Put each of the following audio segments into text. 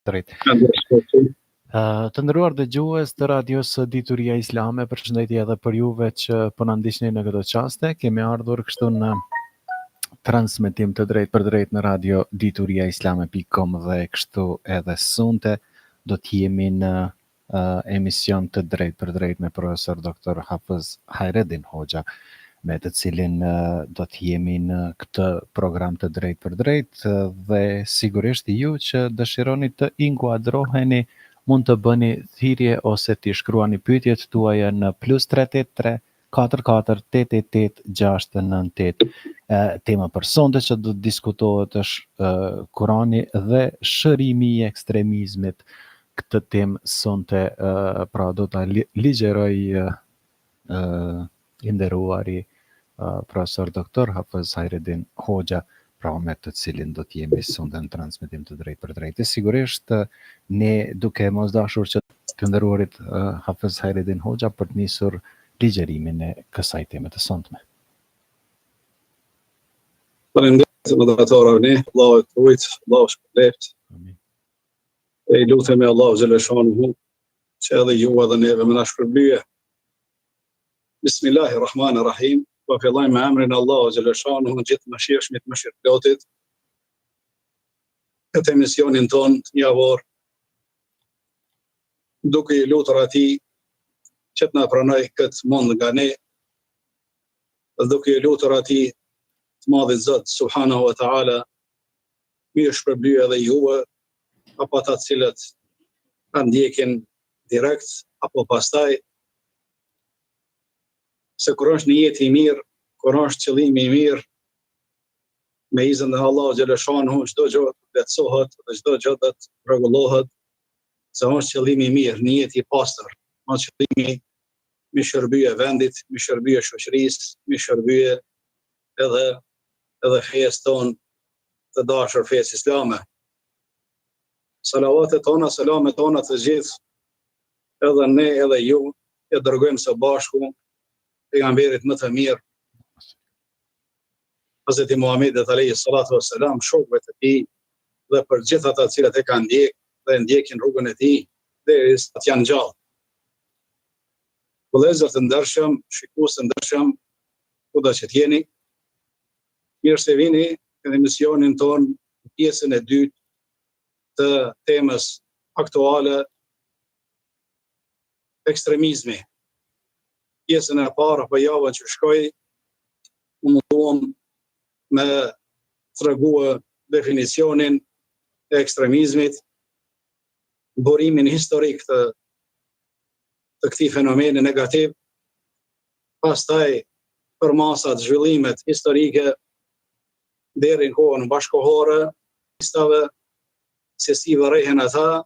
drejt. Të nderuar dëgjues të radios Dituria Islame, përshëndetje edhe për juve që po na ndiqni në këtë çaste. Kemi ardhur kështu në transmetim të drejt për drejt në radio dituriaislame.com dhe kështu edhe sonte do të jemi në emision të drejt për drejt me profesor Dr. Hafez Hajreddin Hoxha, me të cilin do të jemi në këtë program të drejt për drejt dhe sigurisht ju që dëshironi të inkuadroheni mund të bëni thirrje ose të shkruani pyetjet tuaja në +383 44 888 698. Tema për sonte që do të diskutohet është Kurani dhe shërimi i ekstremizmit. Këtë temë sonte pra do ta ligjeroj i nderuari profesor Dr. Hafez Hajreddin Hoxha, pra me të cilin do të jemi sonte në transmetim të drejt për drejt. Sigurisht ne duke mos dashur që të nderuarit Hafez Hajreddin Hoxha për të nisur ligjerimin e kësaj teme të sonte. Faleminderit moderatorëve, Allahu të rujt, Allahu shpëleft. Amin. E lutem Allahu xhaleshanuhu që edhe ju edhe neve më na shpërblyje. Bismillahirrahmanirrahim. Po fillojmë me emrin Allahu xhaleshanuhu, gjithë mëshirshmit, mëshirëplotit. Këtë emisionin ton javor, duke i lutur atij që të na pranoj këtë mund nga ne, duke i lutur atij të madhit Zot subhanahu wa taala, mi shpërblyej edhe juve, apo ata të cilët ta ndjekin direkt apo pastaj, se kur është një jetë i mirë, kur është qëllimi i mirë, me izin e Allahu xhaleshanuhu çdo gjë lehtësohet dhe çdo gjë do të rregullohet, se është qëllimi i mirë, një jetë i pastër, është qëllimi mi shërbyje vendit, mi shërbyje shoqërisë, mi shërbyje edhe fesë tonë të dashur, fesë islame. Salavatet tona, selamet tona të gjithë, edhe ne edhe ju, e dërgojmë së bashku pejgamberit më të mirë, Hazreti Muhamedit alayhi salatu wassalam, shokëve të tij dhe për gjithë ata të cilët e kanë ndjekë dhe ndjekin rrugën e tij derisa të janë gjallë. Vëllezër të ndershëm, shikues të ndershëm, kudo që t'jeni, mirë se vini në emisionin ton, pjesën e dytë të temës aktuale, ekstremizmi. Pjesën e parë për javën që shkoi, u munduam me treguar definicionin e ekstremizmit, burimin historik të këtij fenomeni negativ, pastaj për masat zhvillimet historike deri në kohën bashkëkohore, listave, se si vërehen ata,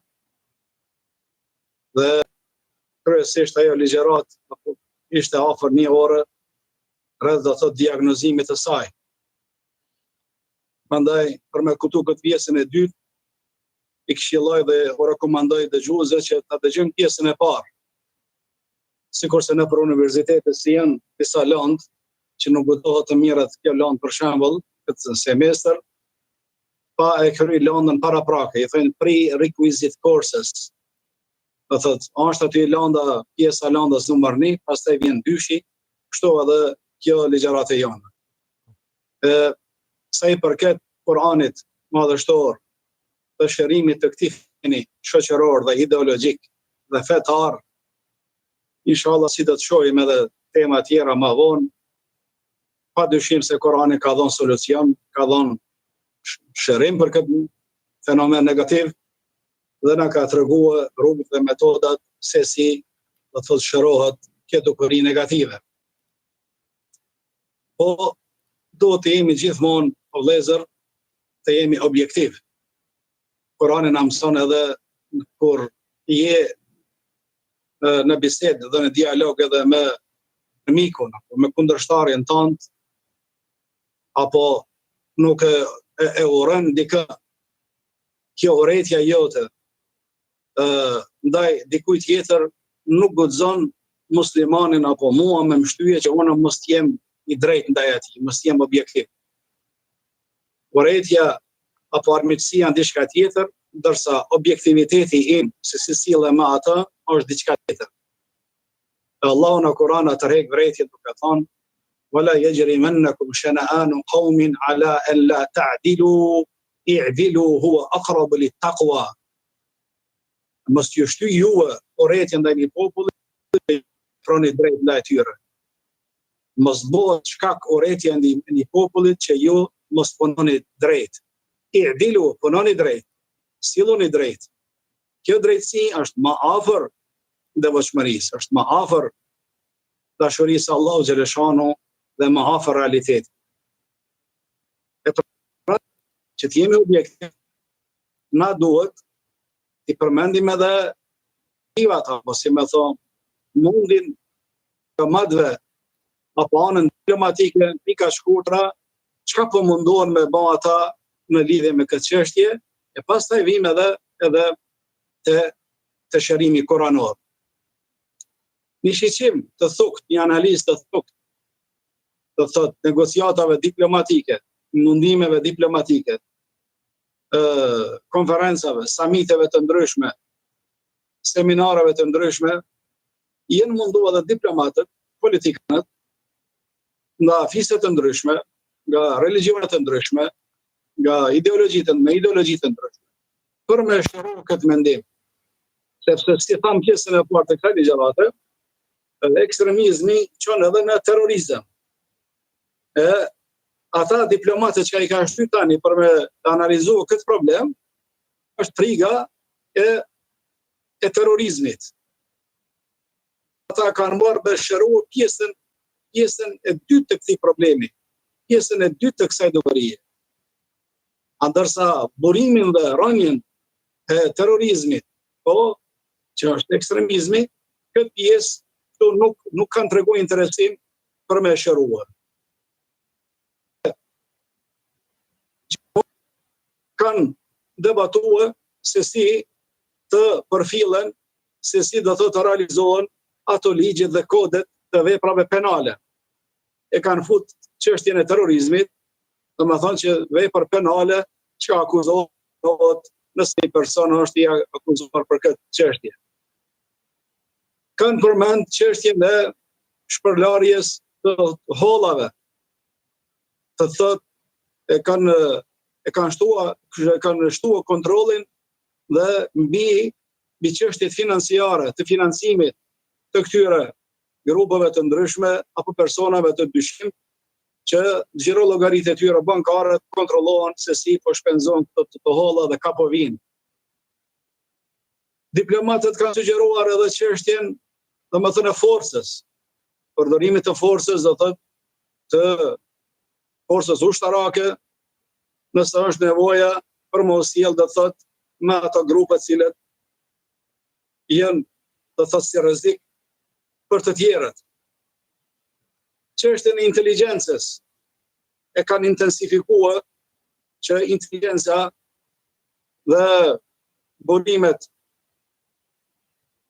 dhe kryesisht ajo ligjërat ishte afër një ore rreth do të thotë diagnozimit të saj. Prandaj, për me kuptuar këtë pjesën e dytë, i këshilloj dhe u rekomandoj dëgjuesve që ta dëgjojnë pjesën e parë. Sikurse në për universitetet si janë disa landë që nuk guxohet të mirët kjo landë për shembull këtë semestër, pa e kry landën paraprake, i thënë prerequisite courses. Do thotë, është aty landa, pjesa landës numër 1, pastaj vjen dyshi, kështu edhe kjo ligjërat e janë. Sa i përket Kuranit madhështor, të shërimit të këtij fenomeni shoqëror dhe ideologjik dhe fetar, inshallah si do të shohim edhe tema tjera më vonë, padyshim se Kurani ka dhënë solucion, ka dhënë shërim për këtë fenomen negativ dhe na ka treguar rrugët dhe metodat se si do të thotë shërohet kjo dukuri negative. Po do të jemi gjithmonë vëllezër, të jemi objektiv. Kurani na mëson edhe kur je në bisedë dhe në dialog edhe me mikun, me kundërshtarin tënd, apo nuk e urren dikë, kjo urrëtia jote ndaj dikujt tjetër nuk guxon muslimanin apo mua me mshtyje që unë mos jem i drejtë ndaj atij, mos jem objektiv. Urrëtia apo armiqësia në diçka tjetër ndërsa objektiviteti im se si sillem me atë është diçka tjetër. Allahu në Kur'an tërheq vërejtjen duke thënë: "Wala yajrimannakum shana'anu qaumin ala an la ta'dilu i'dilu huwa aqrabu lit-taqwa." Mos ju shtyj juve urrëtitje ndaj një populli, proni drejt ndaj tyre. Mos bëhet shkak urrëtitja ndaj një popullit që ju mos punoni drejt. I'dilu, punoni drejt. Silloni drejt. Kjo drejtësi është më afër devotshmërisë, është më afër dashurisë Allahu xhaleshanu dhe më afër realitetit. Që të jemi objektiv, na duhet i përmendim edhe apo si me thonë, mundin kamadve apo anën diplomatike, pika shkurtra, çka po mundohen me bë ata në lidhje me këtë çështje, e pastaj vim edhe të shërimi koranor. Një shiqim të thukt, një analizë të thukt, të thot negociatave diplomatike, mundimeve diplomatike, konferencave, samiteve të ndryshme, seminareve të ndryshme, jenë mundu edhe diplomatët, politikanët, nga fiset të ndryshme, nga religionet të ndryshme, nga ideologjitë të ndryshme, për me shëru këtë mendim. Sepse si tham pjesën e parë të kësaj ligjërate, ekstremizmi çon edhe në terrorizëm. Ata diplomatët që i ka shtyr tani për me analizu këtë problem, është friga e terrorizmit. Ata kanë marrë me shëru pjesën e dytë të këtij problemi, pjesën e dytë të kësaj dogërie. Ndërsa burimin dhe rënien e terrorizmit, po, që është ekstremizmi, këtë pjesë nuk kanë treguar interesim për me shëruar. Kanë debatuar se si të përfillen, se si do të realizohen ato ligjet dhe kodet të veprave penale. E kanë fut çështjen e terrorizmit, domethënë që vepër penale që akuzohet nëse një person është i akuzuar për këtë çështje. Kanë përmend çështjen e shpërlarjes të hollave. Të thotë e kanë shtuar kontrollin dhe mbi çështjet financiare, të financimit të këtyre grupeve të ndryshme apo personave të dyshim që xhiro llogaritë e tyre bankare kontrollohen se si po shpenzohen këto holla dhe ka po vinë. Diplomatët kanë sugjeruar edhe çështjen, domethënë, e forcës. Përdorimit të forcës, do thotë, të forcës ushtarake, nëse është nevoja për mos sjell, do thotë, me ato grupe të cilët janë, do thotë, si rrezik për të tjerët. Çështjen e inteligjencës e kanë intensifikuar që inteligjenca dhe burimet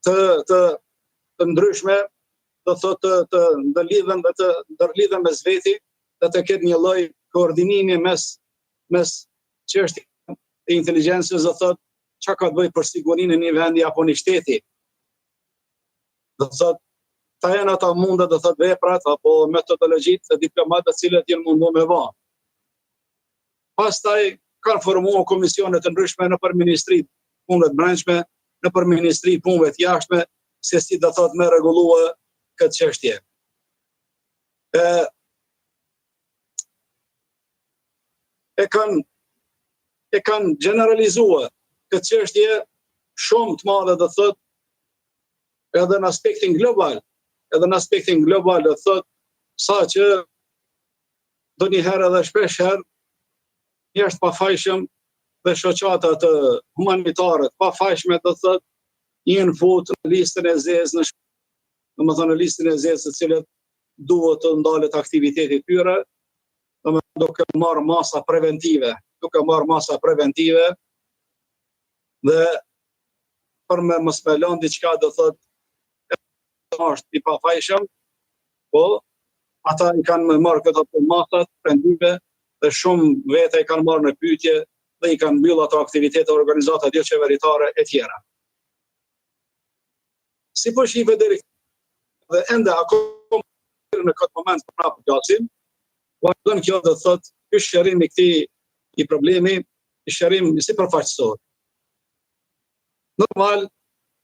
të ndryshme, do thotë të ndërlidhen mes veti dhe të ketë një lloj koordinimi mes çështjes e inteligjencës, do thotë çka ka të bëjë për sigurinë e një vendi apo një shteti. Do thotë ta janë ata mundë, do thotë, veprat apo metodologjitë e diplomatëve të cilët janë munduar me vënë. Pastaj kanë formuar komisione të ndryshme nëpër Ministri të Punëve të Brendshme, nëpër Ministri të Punëve të Jashtme, se si do thotë me rregullua këtë çështje. E kanë generalizuar këtë çështje shumë të madhe, do thotë, edhe në aspektin global. Edhe në aspektin global, do thotë, sa që do njëherë edhe shpeshherë jashtë pafajshëm dhe shoqata të humanitare të pafajshme, do thotë, janë futur në listën e zezë, domethënë në listën e zezë të cilët duhet të ndalet aktiviteti tyre, domethënë duke marrë masa preventive, dhe për me mos me lënë diçka, do thotë, është i pafajshëm, po ata i kanë marrë këto masat preventive dhe shumë vete i kanë marrë në pyetje dhe i kanë mbyll ato aktivitete organizata jo qeveritare e tjera. Si po shive deri dhe ende akoma në këtë moment për na përgjatim, vazhdon kjo dhe thot, ky shërim i këtij i problemi, i shërim si përfaqësor. Normal,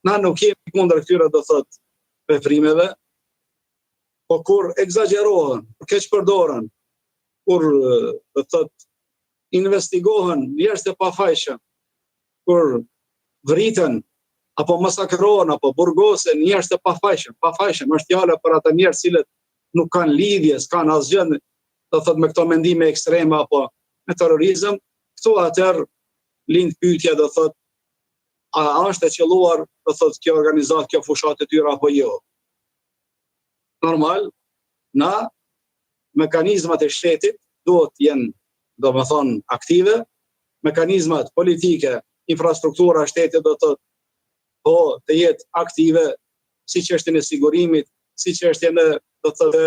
na nuk jemi kundër këtyre do thot veprimeve, po kur egzagerohen, kur keq përdoren, kur do thot investigohen njerëz të pafajshëm, kur vriten apo masakrohen apo burgosen njerëz të pafajshëm është fjala për ata njerëz cilët nuk kanë lidhje, s'kan asgjë do thot me këto mendime ekstreme apo me terrorizëm, këtu atëherë lind pyetja do thot a është e qelluar do thot kjo organizat, kjo fushat e tyre apo jo. Normal, na mekanizmat e shtetit duhet jenë domethënë aktive, mekanizmat politike, infrastruktura e shtetit do të të jetë aktive, si çështjen e sigurimit, si çështjen e do të thotë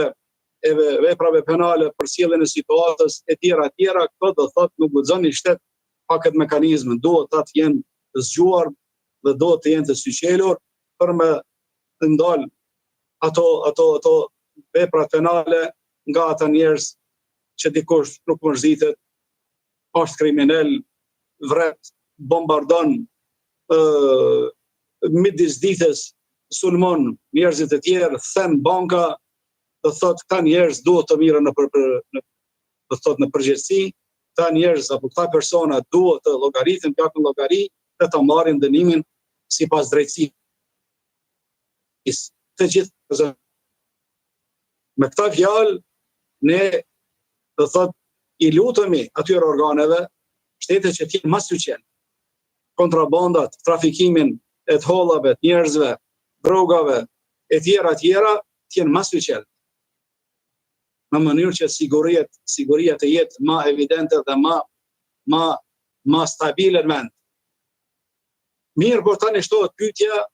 e veprave penale për sjelljen e situatës e tjera, këto do thotë nuk guxon i shtet pa këtë mekanizëm, duhet ta të jenë të zgjuar dhe duhet të jenë të syqelur për me të ndal ato vepra penale nga ata njerëz që dikush nuk mërzitet, është kriminal, vret, bombardon, midis ditës sulmon njerëzit e tjerë, them banka, do thot këta njerëz duhet të mirën në përgjegjësi, këta njerëz apo këta persona duhet të llogariten, të japin llogari dhe të marrin dënimin sipas drejtësisë. Të gjithë me këta fjalë ne do thot i lutemi atyre organeve, shtetet që të jenë më syqel, kontrabandat, trafikimin e të hollave, të njerëzve, drogave, e tjera, të jenë më syqel. Në mënyrë që siguria të jetë më evidente dhe më stabile në vend. Mirë, por tani shtohet pyetja,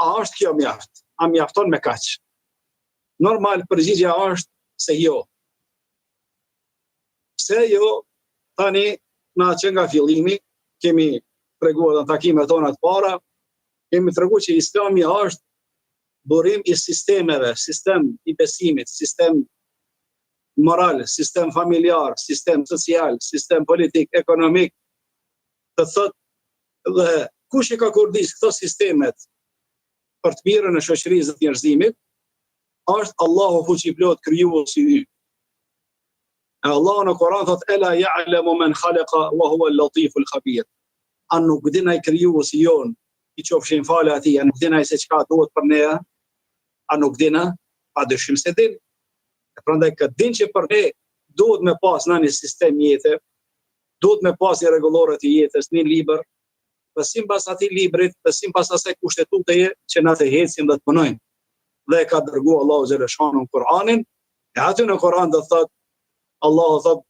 a është kjo mjaft? A mjafton me kaq? Normal, përgjigjja është se jo. Pse jo? Tani, na që nga fillimi, kemi treguar në takimet tona të para, kemi treguar që Islami është burim i sistemeve, sistem i besimit, sistem moral, sistem familjar, sistem social, sistem politik, ekonomik, të thotë dhe kush i ka kurdis këto sistemet për të mirën e shoqërisë dhe njerëzimit, është Allahu fuqiplot krijuesi i yt. Allahu në Kur'an thotë ela ya'lamu man khalaqa wa huwa al-latiful khabir. A nuk din ai krijuesi jon, i qofshin falë atij, a nuk din ai se çka duhet për ne? A nuk din? Padyshim se din. Prandaj këtë din që për ne duhet me pas në një sistem jete, duhet me pas një rregullore të jetës, një libër, dhe sipas atij librit, dhe sipas asaj kushtetuteje që na të ecim dhe të punojmë. Dhe ka dërguar Allahu xhaleshanu në Kur'anin, e aty në Kur'an do thotë Allahu thotë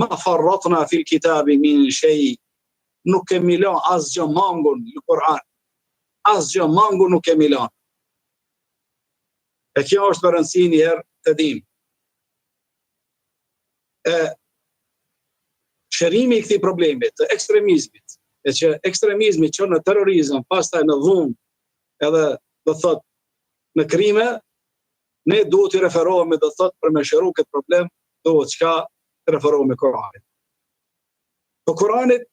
ma farratna fil kitabi min shay, nuk kemi lënë asgjë mangun në Kur'an. Asgjë mangun nuk kemi lënë. E kjo është për rëndësi një herë të dim. Shërimi i këtij problemi të ekstremizmit, e që ekstremizmi që në terrorizëm, pastaj në dhunë, edhe do thot në krime, ne duhet të referohemi do thot për me shëru këtë problem, duhet çka të referohemi Kur'anit. Po Kur'anit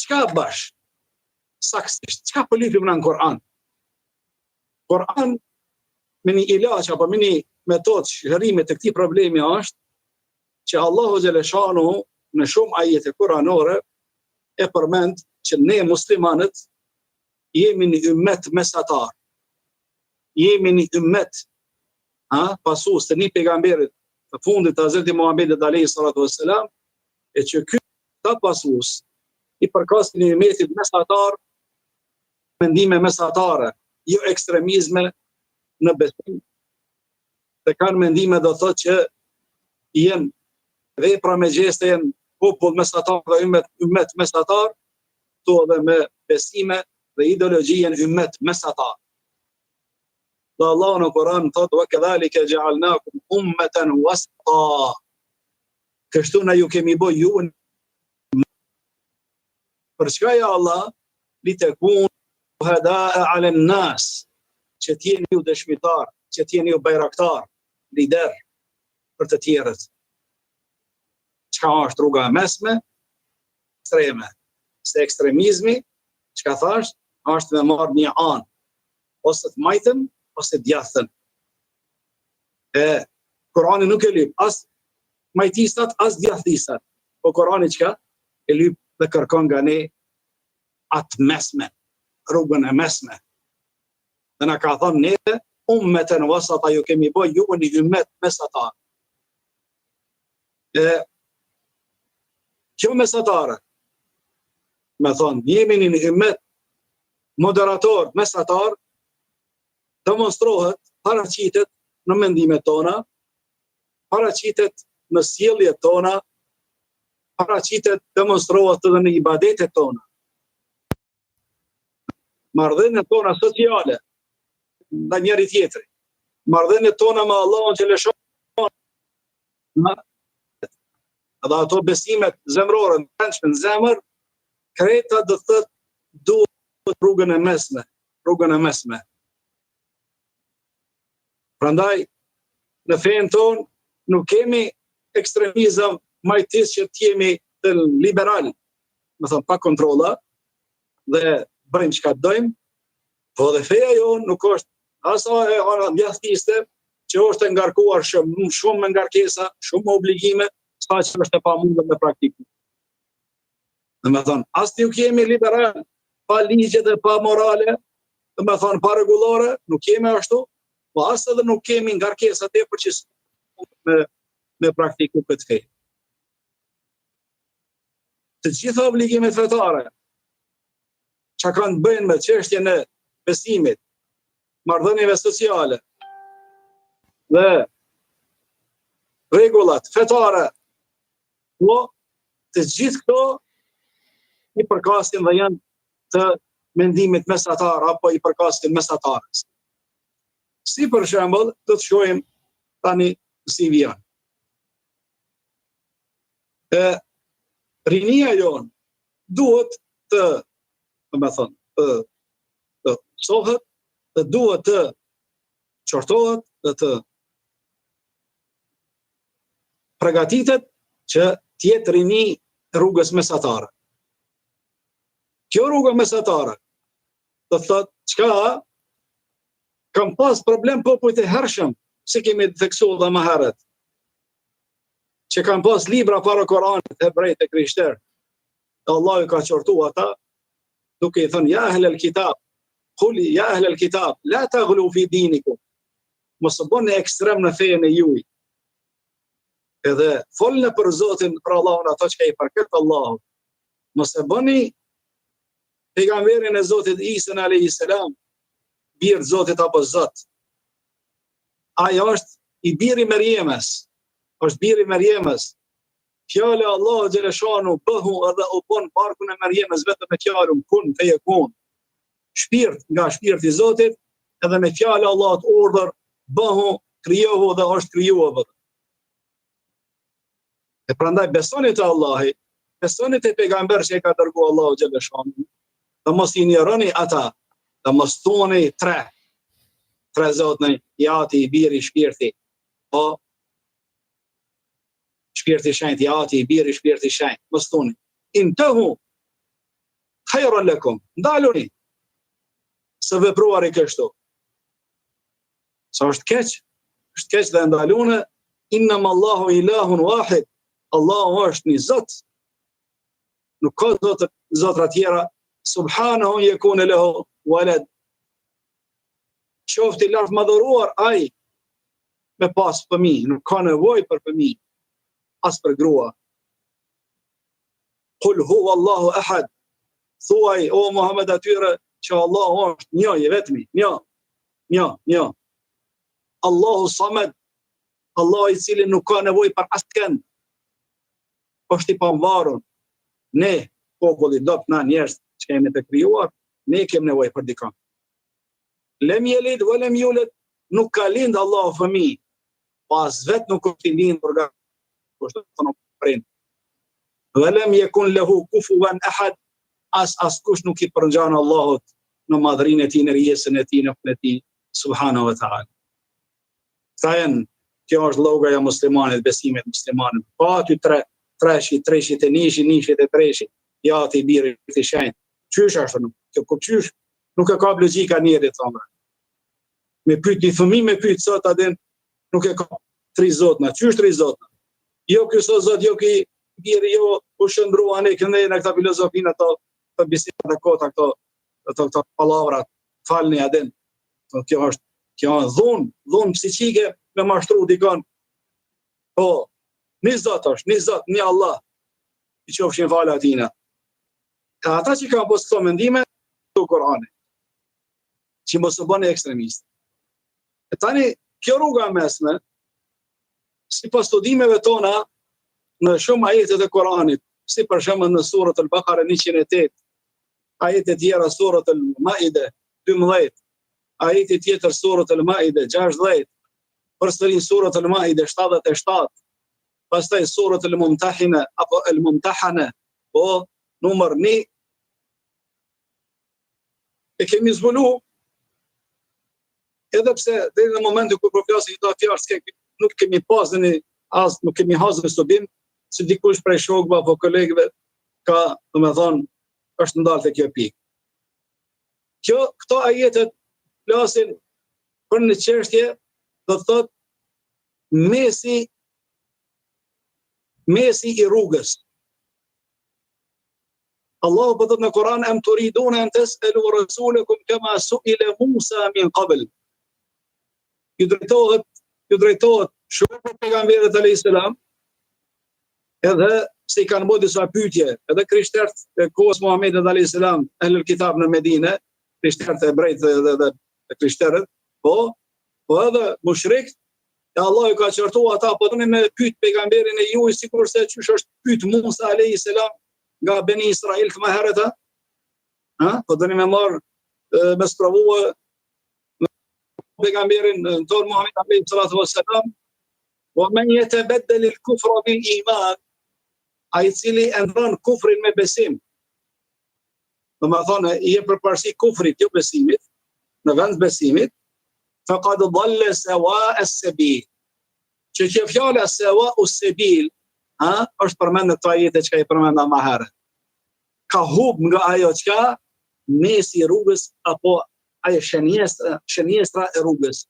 çka bash? Saksisht, çka po lipim në Kur'an? Kur'an me një ilaç apo me një metodë shërimi të këtij problemi është që Allahu xhaleshanu në shumë ajete kuranore e përmend që ne muslimanët jemi një ummet mesatar. Jemi një ummet pasues të një pejgamberit të fundit të Hazreti Muhamedit alayhi salatu wassalam, e që ky ta pasues i përkas një ummetit mesatar, mendime mesatare, jo ekstremizme në besim, dhe kanë mendime do thotë që jenë vepra me gjeste, jenë popull mesatar dhe ummet mesatar, to edhe me besime dhe ideologji jenë ummet mesatar. Dhe Allah në Kur'an thotë wa kadhalika ja'alnakum ummatan wasata. Kështu na ju kemi bë ju Për çka ja Allah, litekunu shuhada'a 'ala an-nas, që t'jeni ju dëshmitar, që t'jeni ju bajraktar, lider për të tjerët. Çka është rruga e mesme? Ekstreme. Se ekstremizmi, çka thash, është me marrë një anë, ose të majtën, ose djathën. Kurani nuk e lyp as majtisat, as djathisat. Po Kurani çka? E lyp dhe kërkon nga ne atë mesme, rrugën e mesme. Dhe na ka thonë ne, ummeten wasata, ju kemi bë ju një ummet mesatar. Kjo mesatare, me thonë, jemi një ummet moderator, mesatar, demonstrohet, paraqitet në mendimet tona, paraqitet në sjelljet tona, paraqitet, demonstrohet edhe në ibadetet tona. Marrëdhëniet tona sociale ndaj njëri tjetrit, marrëdhëniet tona me Allahun që lëshon, edhe ato besimet zemrore në zemër, kreta do thotë duhet rrugën e mesme, rrugën e mesme. Prandaj në fenë tonë nuk kemi ekstremizëm majtis që t'jemi të liberal, me thëmë pa kontrola, dhe bëjmë çka dojmë, po dhe feja jonë nuk është asa e ana djathiste, që është e ngarkuar shumë me ngarkesa, shumë me obligime, sa që është e pamundur me praktiku. Dhe me thonë, as nuk jemi liberal, pa ligjet e pa morale, dhe me thonë, pa rregullore, nuk jemi ashtu, po as edhe nuk kemi ngarkesa tepër që me praktiku këtë fe. Të gjitha obligimet fetare që kanë bëjnë me çështjen e besimit, marrëdhënieve sociale dhe rregullat fetare, po të gjithë këto i përkasin dhe janë të mendimit mesatar apo i përkasin mesatarës. Si për shembull, do të shohim tani si vjen. Rinia jonë duhet të mësohet, dhe duhet të qortohet dhe të përgatitet që t'jetë rini rrugës mesatare. Kjo rruga mesatare, do thotë çka kam pas problem popujt e hershëm, si kemi theksuar dhe më herët, që kam pas libra para Koranit, hebrejt e krishterë, Allah i ka qortu ata, duke i thënë, ja ahlel kitab, Kuli, ja ahlel kitab, la taghlu fi dinikum, mos bëni ekstrem në fejen e juaj. Edhe folni për Zotin, për Allahun, ato që i përket Allahut. Mos e bëni pejgamberin e Zotit Isa alayhis salam, bir Zotit apo Zot. Ai është i biri Merjemës, është biri Merjemës. Fjala e Allahut xheleshanu bëhu edhe u bën barkun e Merjemës vetëm me fjalën kun feyekun. Shpirt nga shpirti i Zotit, edhe me fjalë e Allahut urdhër bëhu, krijohu dhe është krijuar. E prandaj besoni te Allahi, besoni te pejgamber që e ka dërguar Allahu xheleshanu. Dhe mos i njeroni ata, dhe mos thoni tre zotnë, Jati, i Biri, Shpirti, po Shpirti i Shenjtë, Jati, i Biri, Shpirti i Shenjtë, mos thoni. Intahu khayran lakum, ndaluni së vepruari kështu. Sa është keq dhe ndalune, innam Allahu ilahun wahid, Allahu është një Zot, nuk ka zotra tjera, subhanahu yakuna lahu walad. Qofti lart madhëruar ai me pas fëmijë, nuk ka nevojë për fëmijë, as për grua. Qul huwa Allahu ahad. Thuaj o Muhammed atyre që Allahu është një i vetmi, një. Allahu Samad, Allah i cili nuk ka nevojë për askën, është i pavarur. Ne, populli dopt, na njerëz që kemi të krijuar, ne kemi nevojë për dikon. Lem yelid wa lem yulad, nuk ka lind Allahu fëmijë, pas vet nuk është i lindur nga kushtet e prind. Wa lam yakun lahu kufuwan ahad, askush nuk I përngjan Allahut në madhrinë e tij, në rijesën e tij, në e tij subhanahu wa taala. Thajën, kjo është llogaja muslimanit, besimit muslimanit. Pa aty treshit e nishit e treshit, ja ti birit të shenjtë. Qysh ashtu nuk? Kjo qysh nuk e ka logjika njerit thonë. Me pyet një fëmijë, me pyet sot adin nuk e ka 3 zotna. Qysh 3 zotna? Jo ky sot zot, jo ky biri, jo u shndruan e këndej në këta filozofinë ato të bisedat e kota këto pallavrat. Falni adin. Kjo është dhunë psiqike me mashtru dikon. Po, një zot është, një zot, një Allah, I qofshin falë atina. Ka ata që kanë posë këto mendime, të Kur'ani, që mos u bëni ekstremist. E tani, kjo rruga mesme, sipas studimeve tona, në shumë ajetet e Kur'anit, si për shembull në surët Al-Baqara 108, ajetet tjera surët Al-Maide 12, ajeti tjetër surët Al-Maide 16, përsëri surët Al-Maide 77, pastaj surët Al-Mumtahina apo Al-Mumtahana, po numër 1. E kemi zbulu, edhe pse deri në momentin kur po flasim këto fjalë nuk kemi pasur nuk kemi hasur studim, si dikush prej shokëve apo kolegëve ka, domethënë, është ndalë te kjo pikë. Këto ajetet flasin për një çështje, do të thotë mesi I rrugës. Allahu po thot në Kur'an am turiduna an tas'alu rasulakum kama su'ila Musa min qabl. Ju drejtohet shumë pejgamberët alayhis salam, edhe si kanë bërë disa pyetje, edhe krishterët e kohës Muhamedit alayhis salam, ehlul kitab në Medinë, krishterët e hebrejtë dhe krishterët, po edhe mushrikët, e Allah ju ka qartuar ata, po doni me pyet pejgamberin e juaj sikurse çysh është pyet Musa alayhis salam nga Beni Israil të mëherët, po doni me marr me sprovua pejgamberin ton Muhammed alayhi salatu wassalam, wa man yatabaddal al-kufra bil iman, ai cili e ndron kufrin me besim. Domethënë I jep përparësi kufrit, jo besimit, në vend besimit, faqad dhalla sawa as-sabil. Që fjala sawa as-sabil, është përmendur këto ajete që I përmenda më herët. Ka hub nga ajo çka mesi I rrugës apo ajo shënjestra e rrugës.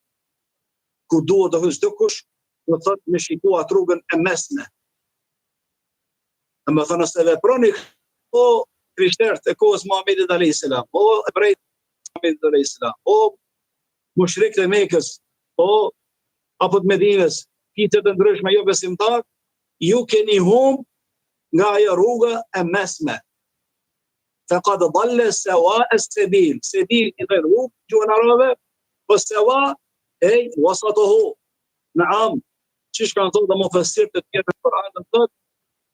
Ku duhet të hyjë dikush, do thotë me shikuar rrugën e mesme. Domethënë nëse veproni o krishterët e kohës Muhamedit alayhis salam, o hebrejt Muhamedit alayhis salam, o mushrikët e Mekës, o apo të Medinës, kitë të ndryshme jo besimtar, ju keni humb nga ajo rruga e mesme. Faqad dhalla sawa as-sabil. Sabil I dhe rrugë, gjuhën arabe, po sawa e wasatuhu. Naam, çish kanë thënë dhe mufassirët të tjerë në Kur'an, do thotë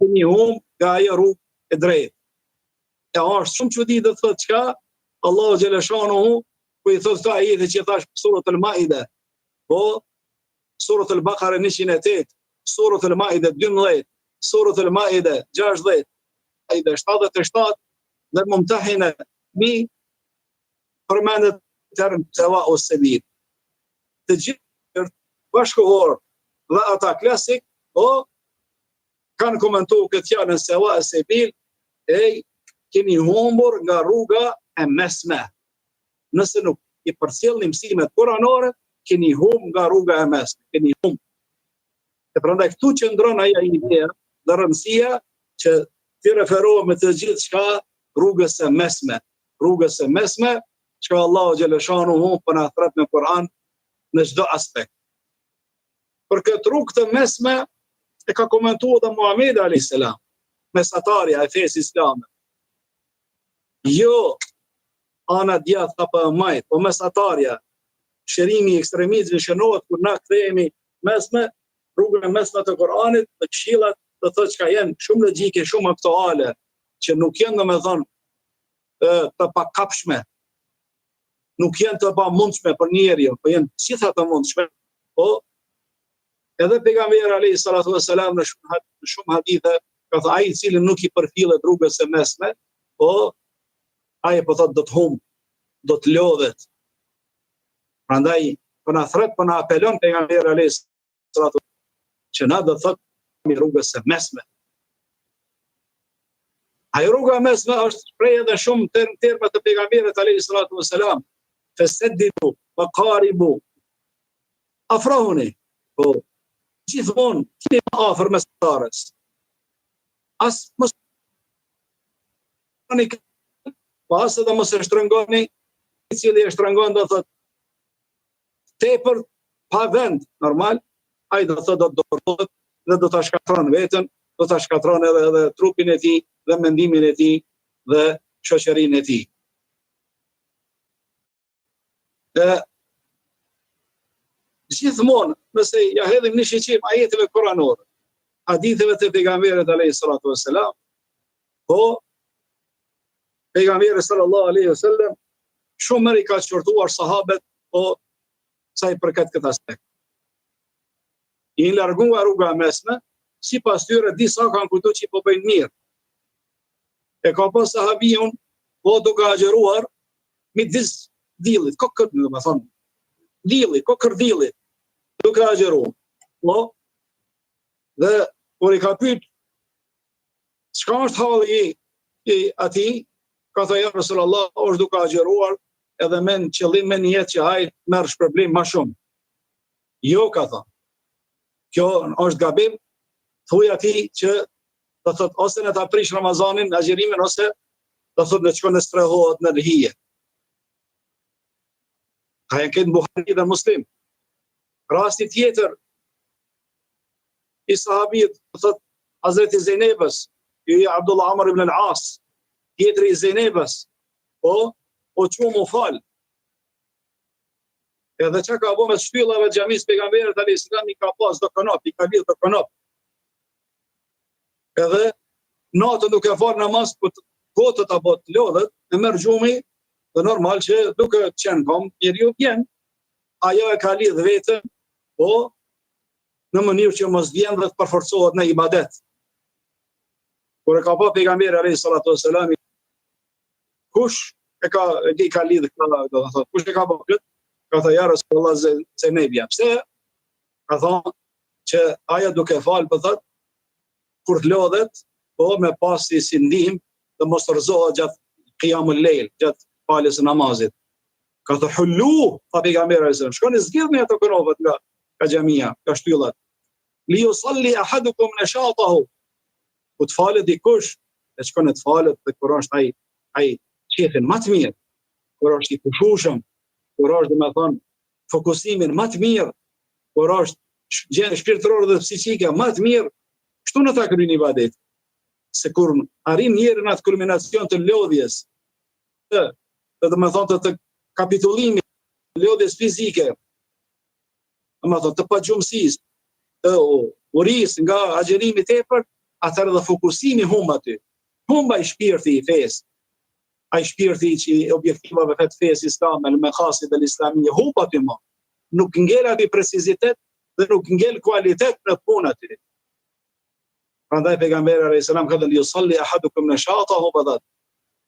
keni humb nga ajo rrugë e drejtë. E është shumë çudi do thotë çka Allahu xhaleshanuhu ku I thotë këta ajete që thash surët Al-Maide, po surët Al-Baqara 108, surët Al-Maide 12, surët Al-Maide 16, ajde 77 dhe Mumtahina përmendet term sawa as-sabil. Të gjithë bashkëkohor dhe ata klasik, po kanë komentuar këtë fjalën sawa as-sabil, keni humbur nga rruga e mesme. Nëse nuk I përcjellni mësimet kuranore, keni humb nga rruga e mesme, keni humb. E prandaj këtu qëndron ajo ideja dhe rëndësia që ti referohet me të gjithë çka rrugës së mesme, që Allahu xhaleshanuhu po na thret në Kur'an në çdo aspekt. Për këtë rrugë të mesme e ka komentuar dhe Muhamedi alayhis salam, mesatarja e fesë islame. Jo ana djathtë apo e majt, po mesatarja, shërimi I ekstremizmit shënohet kur na kthehemi mesme, rrugën e mesme të Kur'anit, të këshillat, do thotë që janë shumë logjike, shumë aktuale, që nuk janë domethënë të pakapshme, nuk janë të pamundshme për njeriu, po janë gjitha të mundshme. Po edhe pejgamberi alayhi salatu wassalam në shumë hadithe ka thënë ai I cili nuk I përfillet rrugës së mesme, po ai po thotë do të humb, do të lodhet. Prandaj po na thret, po na apelon pejgamberi alayhis salatu që na do thotë mi rrugës së mesme. Ai rruga e mesme është shprehje edhe shumë terma të pejgamberit alayhis salatu wassalam. Fasaddidu waqaribu. Afrohuni. Po gjithmonë keni më afër mestarës. As mos pas edhe mos e shtrëngoni, i cili e shtrëngon do thotë tepër pa vend normal, ai do thotë do të dorëzohet dhe do ta shkatron veten, do ta shkatron edhe trupin e tij dhe mendimin e tij dhe shoqërinë e tij. Gjithmonë, nëse ja hedhim një shiqim ajeteve koranore, haditheve të pejgamberit alayhis salatu wassalam, po pejgamberi sallallahu alaihi wasallam shumë herë i ka qortuar sahabët po sa i përket këtë aspekt. I larguar rruga mesme, sipas tyre disa kanë kujtuar që po bëjnë mirë. E ka pas sahabiun po duke agjeruar midis dillit, kokët, do të thonë, dillit, kokërdillit, duke agjeruar. Po, dhe kur i ka pyet çka është halli i atij, ka thënë ja Rasulullah, është duke agjeruar edhe me në qëllim me një jetë që ai merr shpërblim më shumë. Jo, ka thënë. Kjo është gabim, thuaj atij që do thotë ose në ta prish Ramazanin, agjerimin, ose do thotë në shkon në strehohet në hije. Ka e këtë Buhari dhe Muslim. Rasti tjetër i sahabit, do thotë Hazreti Zejnebës, i Abdullah Amr ibn al-As, tjetëri i Zejnebës, o që mu falë. Edhe që ka bo me shtyllave të xhamisë pejgamberit alayhis salam, i ka pas do kanop, i ka lidh do kanop. Edhe natën duke falë namaz, kotët apo të lodhet, e merr xhumi, dhe normal që duke qenë kom, njeriu vjen, ajo e ka lidh vetën, po në mënyrë që mos vjen dhe të përforcohet në ibadet. Kur e ka pa pejgamberi alayhis salatu wassalam, kush i ka lidh këtë, do të thotë, kush e ka bërë këtë? Ka thënë ja Rasulullah Zejnebia. Pse? Ka thënë që ajo duke falë, po thotë, kur të lodhet, po me pasi si ndihmë dhe mos të rëzohet gjatë qiyamul lejl, gjatë faljes së namazit. Ka thënë hullu, tha pejgamberi alayhis salam, shkoni zgjidhni ato kënopët nga xhamia, nga shtyllat. Li yusalli ahadukum nashatahu. Ku të falet dikush, e shkon të falet dhe kur është ai qefin më të mirë, kur është i kushushëm, kur është, me thonë, fokusimin më të mirë, kur është gjendje shpirtërore dhe psiqike më të mirë, kështu në ta kryen ibadet. Se kur arrin njëri në atë kulminacion të lodhjes, dhe me thonë të kapitullimit, të lodhjes fizike, me thonë të pagjumësisë, të urisë nga agjerimi tepër, atëherë dhe fokusimi humb aty. Humba i shpirti i fesë. Ai shpirti që i objektivave të fesë islame, me khasit dhe islamie, humb aty më. Nuk ngel aty precizitet dhe nuk ngel kualitet në punë aty. Prandaj pejgamberi alayhis salam ka thënë yusalli ahadukum nashatahu badat.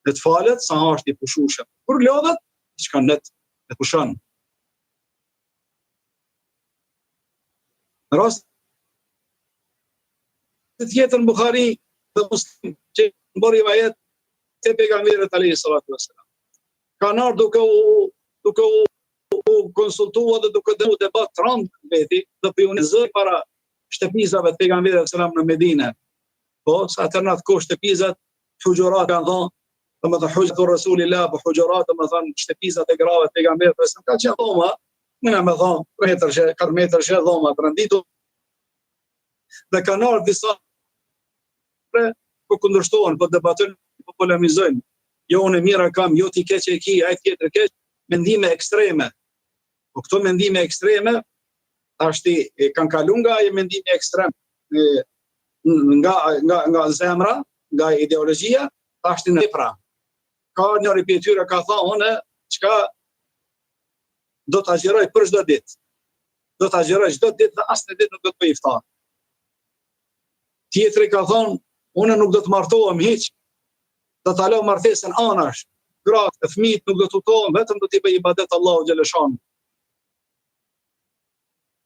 Dhe të falet sa është i pushueshëm. Kur lodhet, diçka net e pushon. Në rast të tjetër në Buhari dhe Muslim që në bërë rivajet të pejgamberit alayhis salatu wassalam. Kanë ardhur duke u konsultuar dhe duke dhënë debat rënd veti dhe pionizoi para shtëpisave të pejgamberit alayhis salam në Medinë. Po, sa të në atë kohë shtëpizat, hujurat kanë thonë, dhe më të hujjatu Rasulillah, po hujurat dhe më thonë shtëpizat e grave të pejgamberit alayhis salam, ka që dhoma, mëna me thonë, 4 metrë që dhoma të rënditu, dhe kanë ardhur disa po kundërshtohen, po debatojnë, po polemizojnë. Jo unë mira kam, jo ti keq e ki, ai tjetër keq, mendime ekstreme. Po këto mendime ekstreme tashti kanë kaluar nga ai mendimi ekstrem nga zemra, nga ideologjia, tashti në vepra. Ka njëri prej tyre ka thënë unë çka do të agjeroj për çdo ditë. Do të agjeroj çdo ditë dhe asnjë ditë nuk do të bëj iftar. Tjetri ka thonë unë nuk do të martohem hiç, do ta lë martesën anash, gratë, fëmijët nuk do të udhtohen, vetëm do t'i bëj ibadet Allahu xhaleshanu.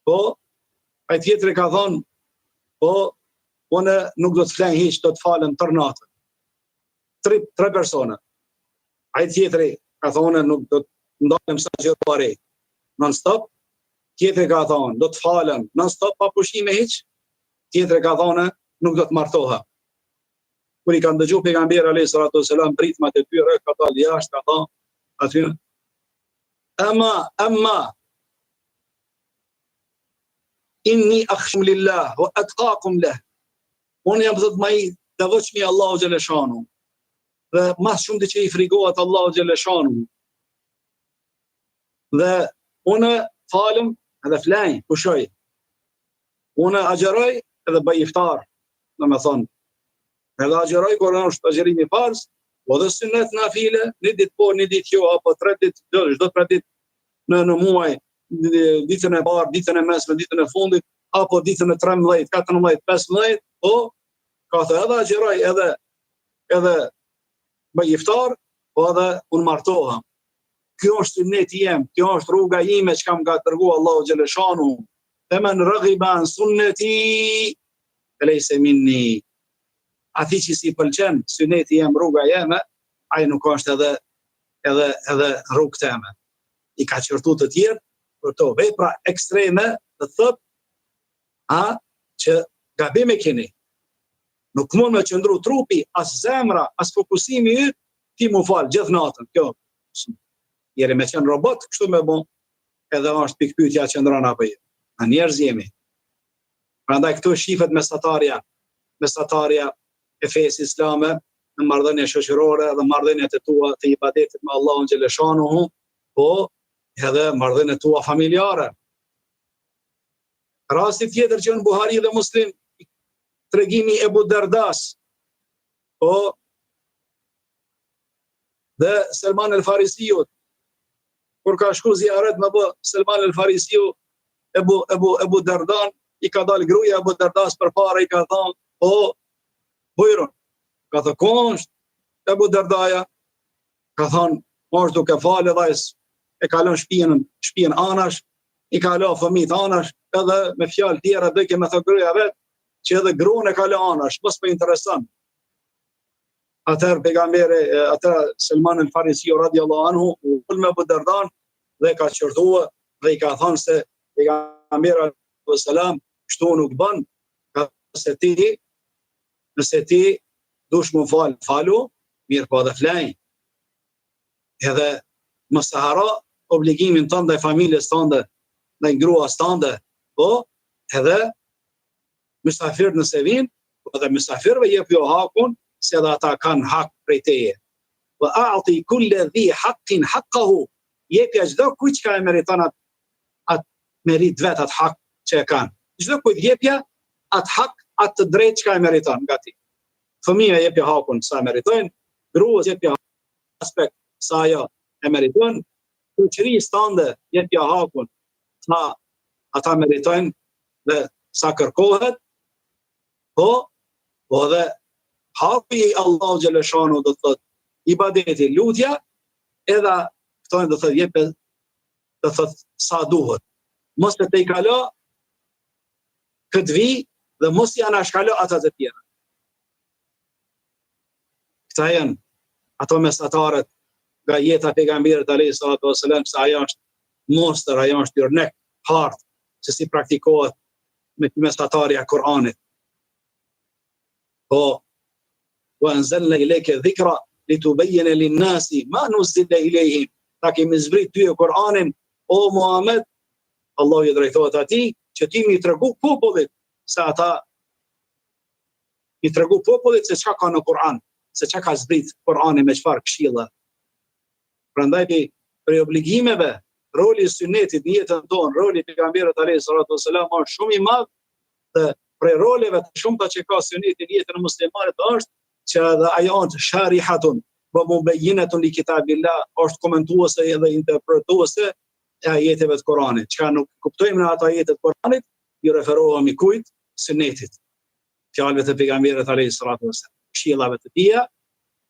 Po, ai tjetri ka thonë, po, unë nuk do të flej hiç, do të falem tër natën. Tre persona. Ai tjetri ka thonë nuk do të ndalem sa gjë pare. Non stop. Tjetri ka thonë do të falem non stop pa pushime hiç. Tjetri ka thonë nuk do të martoha. Kur i kanë dëgjuar pejgamberi alayhis salatu wasalam pritmat e tyre, ka dalë jashtë, ka thonë aty amma inni akhshu lillah wa atqakum lah. Unë jam thot më i devotshëm i Allahu xhaleshanu. Dhe mas shumë të që i frigohet Allahu xhaleshanu. Dhe unë falem edhe flaj, pushoj. Unë agjeroj edhe bëj iftar, domethënë. Edhe agjeroj kur është agjerimi farz, po dhe sunnet nafile, një ditë po, një ditë jo, apo 3 ditë, çdo 3 ditë në muaj, ditën e parë, ditën e mesme, ditën e fundit, apo ditën e 13, 14, 15, po ka thë edhe agjeroj edhe bëj iftar, po edhe unë martohem. Kjo është sunneti jem, kjo është rruga ime që kam nga dërgu Allahu xhaleshanu. Femen raghiba an sunneti laysa minni. Ati që si pëlqen sunneti jem, rruga jeme, ai nuk është edhe rrugë teme. I ka qërtu të tjerë për to vepra ekstreme, të thot që gabime keni. Nuk mund me qëndru trupi, as zemra, as fokusimi yt, ti mu falë gjithë natën. Kjo jeri me qenë robot, kështu me bon, edhe është pikpyetja që ndron apo jo. A njerëz jemi. Prandaj këtu shifet mesatarja e fesë islame, në marrëdhënie shoqërore dhe marrëdhëniet e tua të ibadetit me Allahun xhaleshanuhu, po edhe marrëdhëniet tua familjare. Rasti tjetër që në Buhari dhe Muslim, tregimi Ebu Dardas, po dhe Selman el-Farisiut, kur ka shku ziaret me bë Selman el-Farisiu, Ebu Dardan, i ka dalë gruaja Ebu Dardas përpara, i ka thonë, po, bujron, ka thë, ko është Ebu Dardaja? Ka thonë, është duke falë edhe e kalon shtëpinë anash, i kalon fëmijët anash, edhe me fjalë tjera dhe ke me thë gruaja vetë, që edhe gruan e kalon anash, mos më intereson. Atëherë pejgamberi, atëherë Selman el-Farisiu radiallahu anhu, u fol me Abu Dardan dhe ka qërtuar dhe i ka thënë se pejgamberi alayhi salam kështu nuk bën, nëse ti dush më falu, mirë po dhe flaj. Edhe mos e haro obligimin tënd ndaj familjes tënde, ndaj gruas tënde, po edhe mysafir nëse vinë, edhe mysafirëve jep jo hakun, se edhe ata kanë hak prej teje. Wa a'ti kulle dhi haqqin haqqahu, jepja çdo kujt që e meriton atë merit vet atë hak që e kanë. Çdo kujt jepja atë hak, atë drejt që e meriton nga ti. Fëmia jepja hakun sa meritojnë, gruas jepja aspekt sa ajo e meriton, shoqërisë tënde jepja hakun sa ata meritojnë dhe sa kërkohet, po dhe hapi i Allahu xhaleshanu do të thotë ibadeti, lutja, edhe këto do të thotë jep do thotë sa duhet. Mos të i kalo këtë vi dhe mos janë ashkalo ata të tjera. Këta janë ato mesatarët nga jeta pejgamberit alayhis salatu wasalam, se ajo është monster, ajo është tyrnek, hartë, se si praktikohet me mesatarja Kur'anit. Po wa anzalna ilayka dhikra litubayyana lin-nasi ma nuzila ilayhim. Ta kemi zbrit ty Kur'anin, o Muhammed, Allahu i drejtohet atij, që ti mi tregu popullit se ata i tregu popullit se çka ka në Kur'an, se çka ka zbrit Kur'ani me çfarë këshilla. Prandaj për obligimeve, roli i sunnetit në jetën tonë, roli i pejgamberit alayhis salatu wasalam është shumë i madh, dhe prej roleve të shumta që ka sunneti në jetën e muslimanit është që edhe ajo është sharihatun, wa mubayyinatun li kitabillah, është komentuese edhe interpretuese e ajeteve të Kuranit. Çka nuk kuptojmë në ato ajete të Kuranit, ju referohemi kujt? Sunnetit. Fjalëve të pejgamberit alayhis salatu wasalam, këshillave të tija,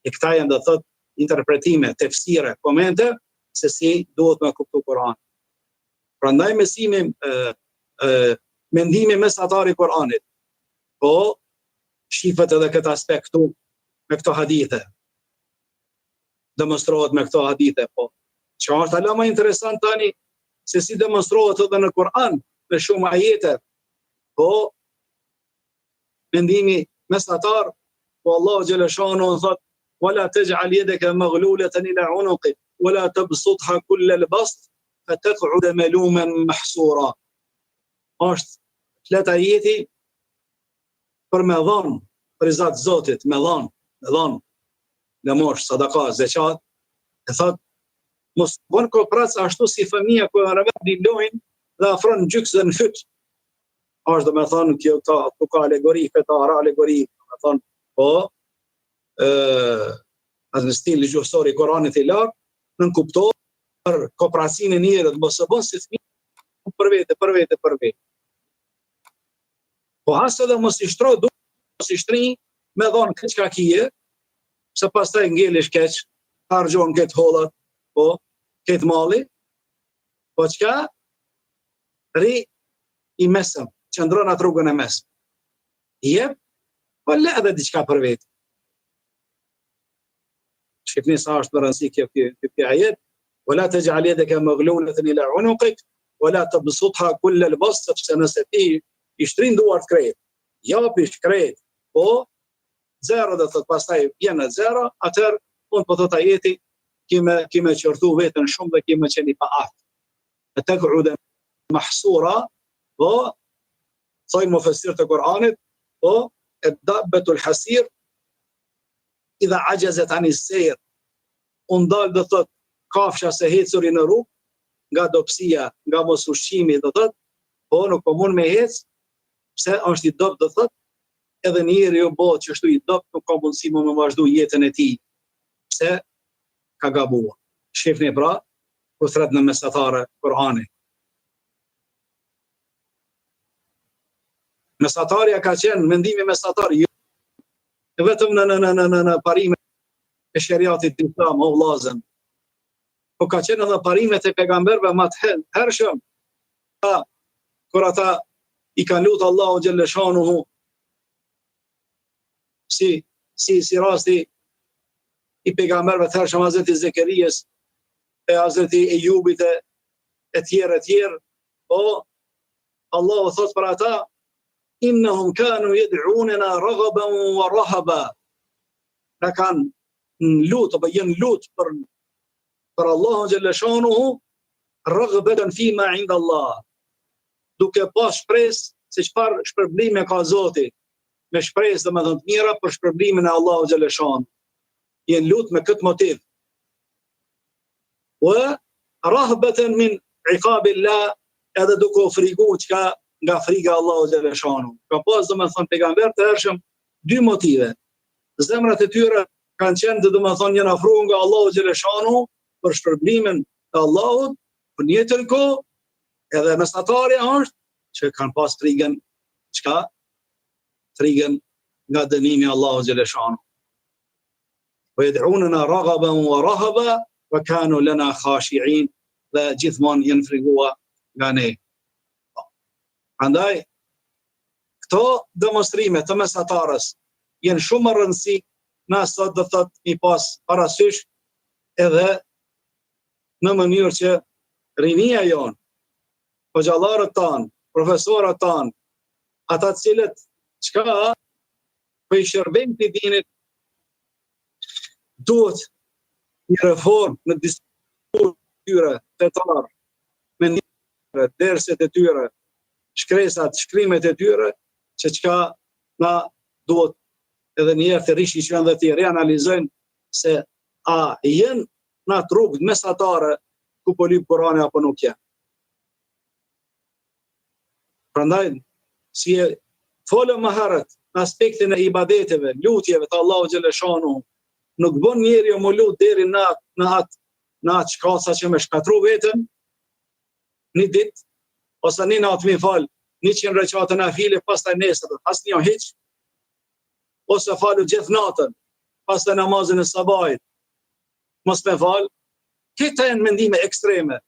e këta janë do thotë interpretime, tefsire, komente, se si duhet me kuptu Kur'an. Prandaj mendimi mesatari Kur'anit, po shifet edhe këtë aspekt këtu me këto hadithe. Demonstrohet me këto hadithe, po. Që është ala më interesant tani, se si demonstrohet edhe në Kur'an, me shumë ajete, po mendimi mesatar, po Allah Gjeleshanu thot, ولا تجعل يدك مغلولة إلى عنقك ولا تبسطها كل البسط فتقعد ملوما محسورا. Është flet ajeti për me dhon, për Zot Zotit, me dhon, lëmosh, sadaka, zeqat, e thot, mos bën koprac ashtu si fëmia kur arvet një lojnë dhe afron gjyks dhe në fyt. Është do me thonë kjo ka alegori, fetare alegori, do me thonë, po, në stil gjuhësor i Koranit i lartë, nën kuptohet për kooperacinë e njerëzit, mos e bën si fëmijë për vete. Po as edhe mos i shtro duke, mos i shtri me dhon këtë çka kije, se pastaj ngelesh keq, harxhon këtë hollat, po, këtë malli, po çka ri i mesëm, qëndron atë rrugën e mesëm. Jep, po le edhe diçka për vetë. Shikni sa është më rëndësi kjo ajet. Wala taj'al yadaka maghlulatan ila 'unuqik wala tabsutha kull al-bast, sepse nëse ti i shtrin duart krejt, japish krejt, po zero do thot pastaj vjen zero, atëherë unë po thot ajeti kime qortu veten shumë dhe kime qeni pa aftë. Taq'ud mahsura, po thojnë mufessirët e Kur'anit, po ad-dabbatul hasir idha ajazat ani seyr, undal do thot kafsha se hecuri në rrugë, nga dobësia, nga mos ushqimi do thot, po nuk po mund me hec, pse është i dopt do thot, edhe njeri ju bëhet që ashtu i dopt, nuk ka mundësi më vazhdu jetën e tij, pse ka gabuar. Shifni pra, ku thret në mesatare Kur'ani. Mesatarja ka qenë, mendimi mesatar, vetëm në parime e shariatit islam, o vllazën, po ka qenë edhe parimet e pejgamberëve më të hershëm, kur ata i kanë lutur Allahu xhaleshanuhu si rasti i pejgamberëve të hershëm, Hazreti Zekerijes e Hazreti Ejubit e tjerë, po Allahu thot për ata, innahum kanu yad'unana raghaban wa rahaba. Na kanë lutë, apo jenë lutë për Allahun xhaleshanuhu, raghbatan fima 'inda Allah. Duke pas shpresë se çfarë shpërblime ka Zoti, me shpresë domethënë të mira për shpërblimin e Allahut xhaleshanuhu. Jenë lutë me këtë motiv. Wa rahbatan min 'iqabillah, edhe duke u frikuar çka nga frika e Allahut xhaleshanuhu. Ka pas domethënë pejgamber të hershëm dy motive. Zemrat e tyre kanë qenë domethënë janë afruar nga Allahu xhaleshanuhu për shpërblimin e Allahut, për një tjetër kohë edhe mesatarja është që kanë pas frikën çka? Frikën nga dënimi i Allahut xhaleshanuhu. Wa yad'unana raghaban wa rahaba wa kanu lana khashi'in, dhe gjithmonë janë frikuar nga ne. Andaj, këto demonstrime të mesatarës jenë shumë më rëndësi, na sot do thot i pas parasysh edhe në mënyrë që rinia jonë, hoxhallarët tanë, profesorët tanë, ata cilët çka për i shërbim të dinit, duhet një reformë në diskutur të tyre, fetar, mendimet, derset e tyre, shkresat, shkrimet e tyre, që çka na duhet edhe njerë të rishqishen dhe të reanalizojnë se a jenë në atë rrugë mesatare ku po lyp Kurani apo nuk janë. Prandaj, si e folëm më herët në aspektin e ibadeteve, lutjeve të Allahu xhaleshanuhu, nuk bën njeriu më lut deri në atë shkatsa që me shkatru veten një ditë, ose një natë mi fal 100 rekate nafile, pastaj nesër asnjë hiç, ose falu gjithë natën, pastaj namazin e sabahit, mos me fal, këta janë mendime ekstreme.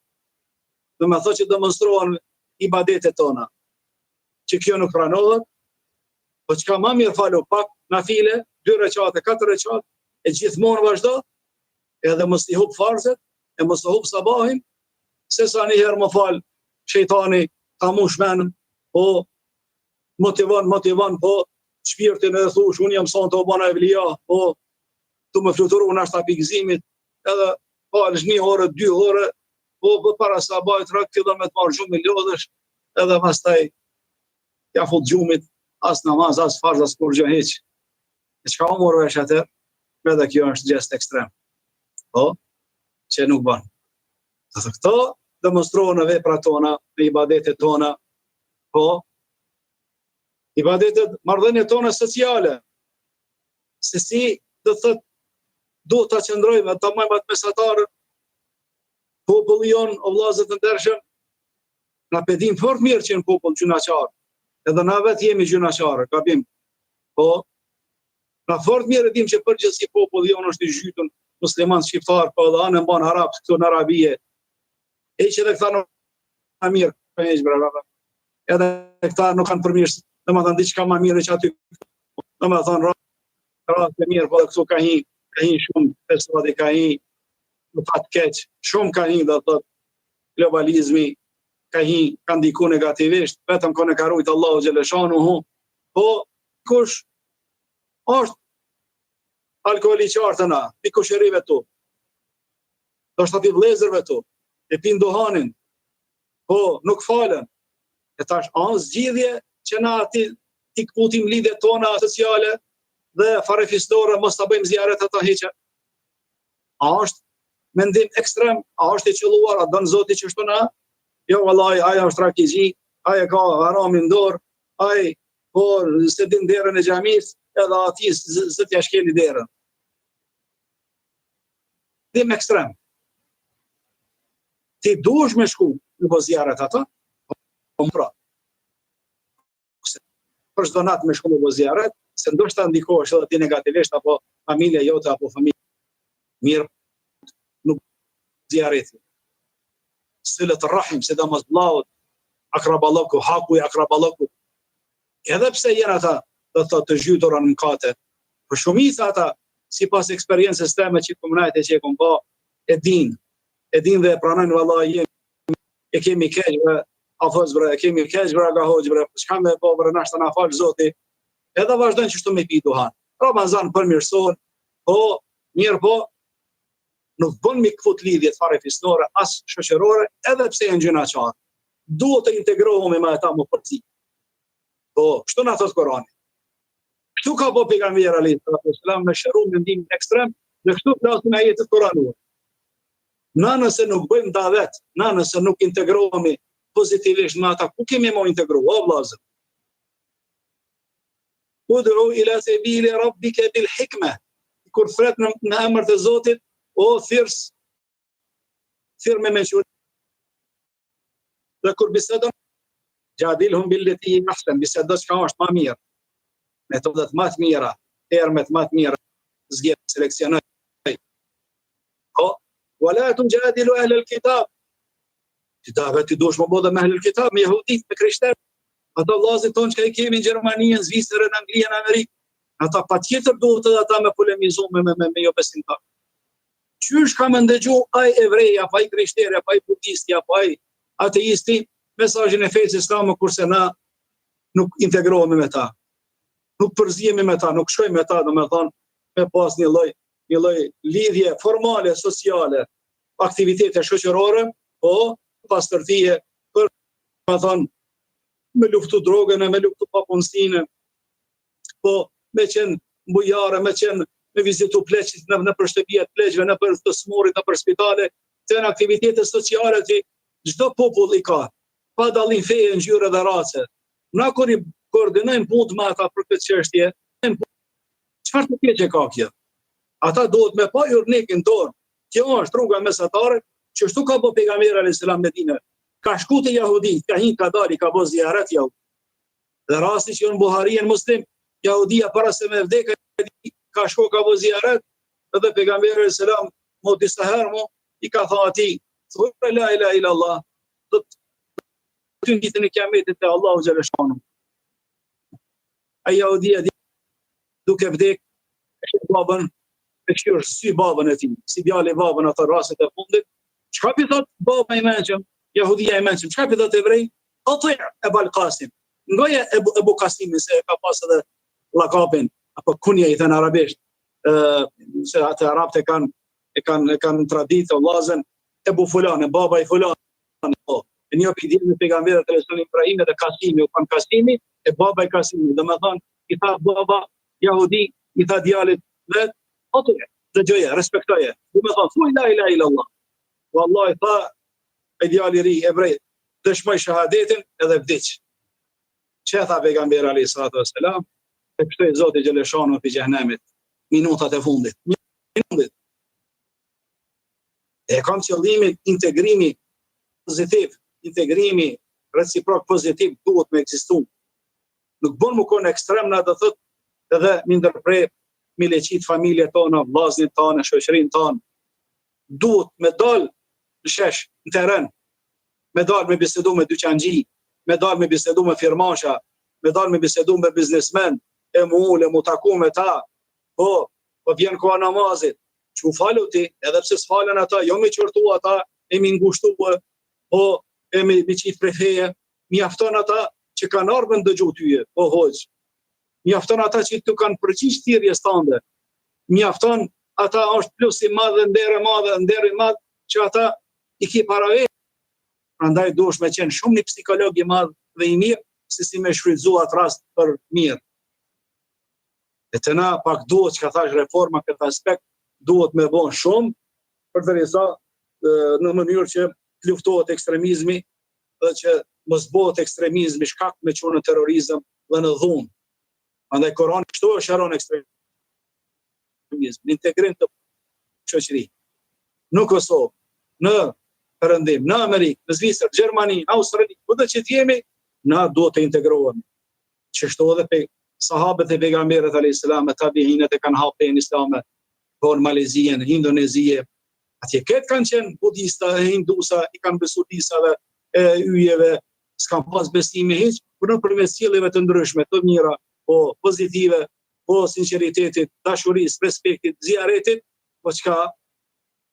Do me thotë që demonstrojnë ibadetet tona. Që kjo nuk pranohet, po çka më mirë falu pak nafile, 2 recate, 4 recate, e gjithmonë vazhdo, edhe mos i hub farzet, e mos i hub sabahin, se sa një herë më fal shejtani ta mush menën, po motivon, po shpirtin edhe thush, unë jam son të obana e vlia, po tu më fluturu në ashta pikëzimit, edhe falësh 1 orë, 2 orë, po para sabahit rakt fillon me të marrë gjumë i lodhësh, edhe pastaj ja fut gjumit, as namaz, as farz, as kur gjë hiç. E çka u morë vesh atë, edhe kjo është gjest ekstrem. Po, që nuk bën. Dhe këto demonstrojnë në veprat tona, në ibadetet tona, po, ibadetet, marrëdhëniet tona sociale, se si, do thot, duhet ta qëndrojmë, ta majmë atë mesatarën, populli jon, o vllazët të ndershëm, na pedim fort mirë që në popull gjunaqar, edhe na vetë jemi gjunaqarë, gabim, po, na fort mirë e dim që përgjithësi populli jon është i zhytur musliman shqiptar, po edhe anë mban arab këtu në Arabie. E që edhe këta nuk kanë mirë, për një brava. Edhe këta nuk kanë përmirës, domethënë diçka më mirë që aty. Domethënë rast e mirë, po këtu ka hi shumë persona ka hi në fat keq, shumë ka hi, do thotë globalizmi, ka ndiku negativisht, vetëm kone ka rujt Allahu xhaleshanuhu, po kush është alkoholi qartë na, i kusherive tu, do është ati vlezërve tu, e pin duhanin, po nuk falen, e tash anë zgjidhje që na ti këputim lidhjet tona sociale dhe farefistore, mos të bëjmë zjarret ata heqe. A është mendim ekstrem, a është i qëlluar, a dënë Zoti që shtu na? Jo, vallai, aja është rakizhi, aja ka haramin dorë, aja po se din derën e xhamis, edhe ati zëtja shkeli derën. Dim ekstrem. Ti duhesh me shku në zjarret ata, po pra. Për çdo natë me shku në zjarret, se ndoshta ndikohesh edhe ti negativisht, apo familja jote, apo familja mirë, nuk zjarreti. Silet rahim, sidomos vllaut, akraballoku, haku i akraballoku. Edhe pse janë ata, do thotë, të zhytura në mëkate, për shumica ata, sipas eksperiencës teme që komunajt që e kom pa, e din dhe e pranojnë vallai, e kemi keq bre, afoz bre, e kemi keq bre, nga hoxh bre, çka me po bre, nashta na fal Zoti, edhe vazhdojnë që shtu me pi duhan. Ramazan përmirësohen, po, mirë po, nuk bën mi këfut lidhjet farefisnore, as shoqërore, edhe pse janë gjunaqar. Duhet të integrohemi me ata më përzi. Po, kështu na thot Kurani. Kështu ka po pejgamberi alayhis salam me shëru mendimin ekstrem, dhe kështu flasim ajetet kuranore. Na nëse nuk bëjmë davet, na nëse nuk integrohemi pozitivisht me ata, ku kemi më integru, o vllazër? Ud'u ila sabili rabbika bil hikma. Kur thret në emër të Zotit, o thirr me mençur. Dhe kur bisedon, gjadilhum billeti ahsan, bisedo çka është më mirë. Metodat më të mira, termet më të mira, zgjedh, seleksionoj. O, wala tujadilu ahla al-kitab. Kitabet ti duhesh më bodë me ahla al-kitab, me jehudit, me krishterë. Ata vllazët tonë që i kemi në Gjermani, në Zvicër, në Angli, në Amerikë. Ata patjetër duhet edhe ata me polemizu me jo besimtar. Qysh ka me ndëgju ai evrej, apo ai krishteri, apo ai budisti, apo ai ateisti, mesazhin e fesë islame, kurse na nuk integrohemi me ta. Nuk përzihemi me ta, nuk shkojmë me ta, domethënë, me pas një lloj lidhje formale, sociale, aktivitete shoqërore, po pastërtie për, domethënë, me luftu drogën, me luftu papunësinë, po me qenë mbujare, me vizitu pleqit në për shtëpijet pleqve, në për të smurit, në për spitale, të janë aktivitete sociale që çdo popull i ka, pa dallim feje, ngjyre dhe race. Na kur i koordinojmë punë me ata për këtë çështje, çfarë të keq e ka kjo? Ata duhet me pa urnekin dorë. Kjo është rruga mesatare, që shtu ka bo pejgamberi alayhis salam në Medinë. Ka shku te jahudit, ka hin ka dali, ka bo ziyaret jahud. Dhe rasti që në Buhari në Muslim, jahudia para se me vdekë, ka shku ka bo ziyaret, edhe pejgamberi alayhis salam mo disa herë mo i ka thënë atij, thuaj la ilaha illallah, do të ditën e kiametit te Allahu xhaleshanu. Ai Jahudia duke vdek babën e këshirë sy babën e tij, si djali babën atë rastet e fundit. Çka pi thot baba i mençëm, Jahudia i mençëm, çka pi thot evrej? Ati Ebul Qasim. Ngoja Ebu Qasimi se ka pas edhe lakapin apo kunja i thënë arabisht, se atë arabët e kanë traditë vllazën Ebu Fulane, baba i Fulane. Po. E një pidi me pejgamberin e Allahut Ibrahim dhe Kasimi, u kanë Kasimi e baba i Kasimi. Domethënë i tha baba Jahudi, i tha djalit vet, atë dëgjoje, respektoje. Domethënë thuaj la ilaha illallah. Wallahi tha ai djali i ri evrej, dëshmoj shahadetin edhe vdiq. Që tha pejgamberi alayhis salatu wassalam, e pështoi Zoti xhaleshanu në xhehenemit, minutat e fundit. Minutat. E kam qëllimin integrimi pozitiv, integrimi reciprok pozitiv duhet me ekzistu. Nuk bën më konë ekstrem na do thot edhe mi ndërprej mi leqit familje tona, vllaznin tonë, shoqërinë tonë. Duhet me dal në shesh, në teren, me dal me bisedu me dyqanxhi, me dal me bisedu me firmasha, me dal me bisedu me biznesmen, e mu ule, mu taku me ta, po vjen koha namazit, që u falu ti, edhe pse s'falen ata, jo me qërtu ata, e mi ngushtu, po e mi qitë prej feje, mjafton ata që kanë ardhur dëgju tyje, po hoxh. Mjafton ata që tu kanë përgjigj thirrjes tande. Mjafton ata është plus i madh dhe nder i madh që ata i ki para vetë. Prandaj duhesh me qenë shumë një psikolog i madh dhe i mirë, si me shfrytzu atë rast për mirë. E të na pak duhet që ka thash reforma këtë aspekt, duhet me bon shumë, përderisa në mënyrë që të luftohet ekstremizmi dhe që mos bëhet ekstremizmi shkak me çon në terrorizëm dhe në dhunë. Andaj Kurani kështu e shëron ekstremizmin, në integrim të shoqëri. Në Kosovë, në Perëndim, në Amerikë, në Zvicër, Gjermani, Australi, kudo që të jemi, na duhet të integrohemi. Çështo edhe sahabët e pejgamberit alayhis salam, tabiinët e kanë hapur në Islam, po në Malezinë, në Indonezi, atje këtë kanë qenë budista, hindusa, i kanë besuar disave, yjeve, s'kan pas besime hiç, por nëpërmjet sjelljeve të ndryshme, të mira, po pozitive, po sinqeritetit, dashurisë, respektit, ziaretit, po çka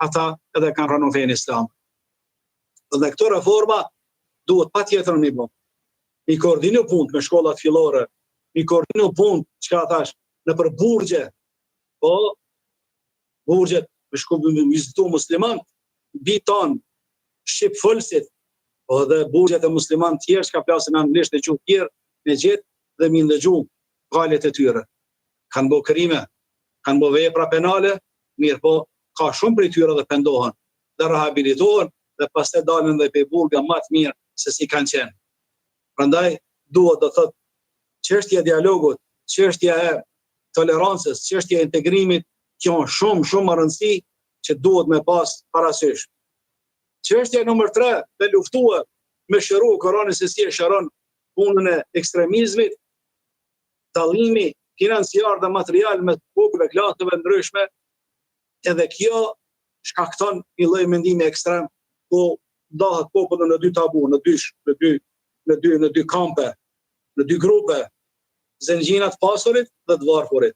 ata edhe kanë rënë në fenë Islam. Dhe këto reforma duhet patjetër mi bë. Mi koordinu punë me shkollat fillore, mi koordinu punë, çka thash, nëpër burgje, po burgjet me shkollë vizitu musliman, biton shqip folësit, po dhe burgjet e musliman tjerë që ka plasin anglisht e gjuhë tjerë, me gjetë dhe mi ndëgju galet e tyre. Kanë bo krime, kanë bo vepra penale, mirë po, ka shumë prej tyre dhe pendohen, dhe rehabilitohen, dhe pas të dalën dhe pe burga më të mirë se si kanë qenë. Prandaj, duhet dhe thëtë, çështja e dialogut, çështja e tolerancës, çështja e integrimit, kjo është shumë më rëndësi që duhet me pas parasysh. Çështja nr. 3, me luftua, me shëru Kurani se si e shëron punën e ekstremizmit, dallimi financiar dhe material me popullë klasave ndryshme, edhe kjo shkakton një lloj mendimi ekstrem, ku ndahet populli në dy tabu, në dy kampe, në dy grupe, zenxhinat pasurit dhe të varfurit.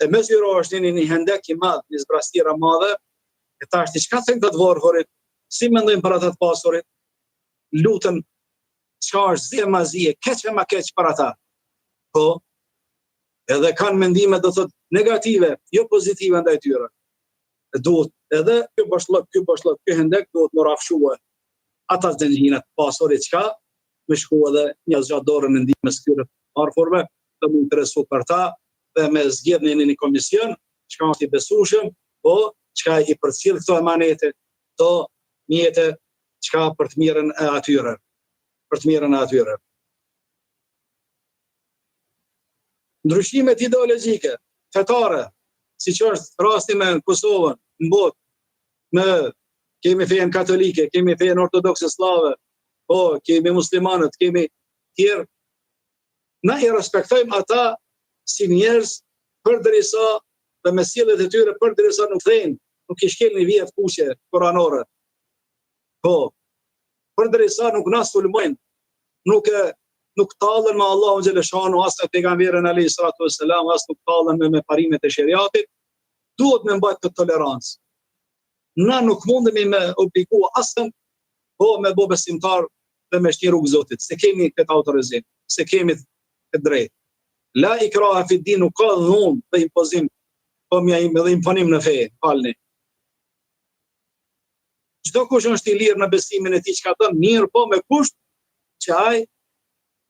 E mes tyre është një hendek i madh, një zbrastira madhe, e tash çka thënë të varfurit, si mendojnë për ata të pasurit, lutën çka është zi ma zi, keq e ma keq për ata. Po, edhe kanë mendime do thotë negative, jo pozitive ndaj tyre. Duhet edhe ky bashllok, ky hendek duhet më rafshue. Ata zenxhinat pasurit çka me shku edhe një zgjat dorën në ndihmës këtyre varfurve, të më interesu për ta, dhe me zgjedhjen në një komision, çka është i besueshëm, po çka i përcjell këto emanete, këto mjete, çka për të mirën e atyre. Për të mirën e atyre. Ndryshimet ideologjike, fetare, siç është rasti me Kosovën, në botë, kemi fenë katolike, kemi fenë ortodokse slave, po, kemi muslimanët, kemi tjerë. Na i respektojmë ata si njerëz përderisa dhe me sjelljet e tyre përderisa nuk thënë nuk i shkelni vjet kuqe kuranore. Po, përderisa nuk na sulmojnë, nuk tallen me Allahun xhaleshanu, as me pejgamberin alayhis salatu wassalam, as nuk tallen me parimet e sheriatit, duhet me mbajt këtë tolerancë. Na nuk mundemi me obligu asën, po me bo besimtar dhe me shni rrugë Zotit. Se kemi këtë autorizim, se kemi këtë drejt. La ikraha fi din, nuk ka dhunë dhe impozim, po dhe imponim në fe, falni. Çdo kush është i lirë në besimin e tij çka thon, mirë, po me kusht që ai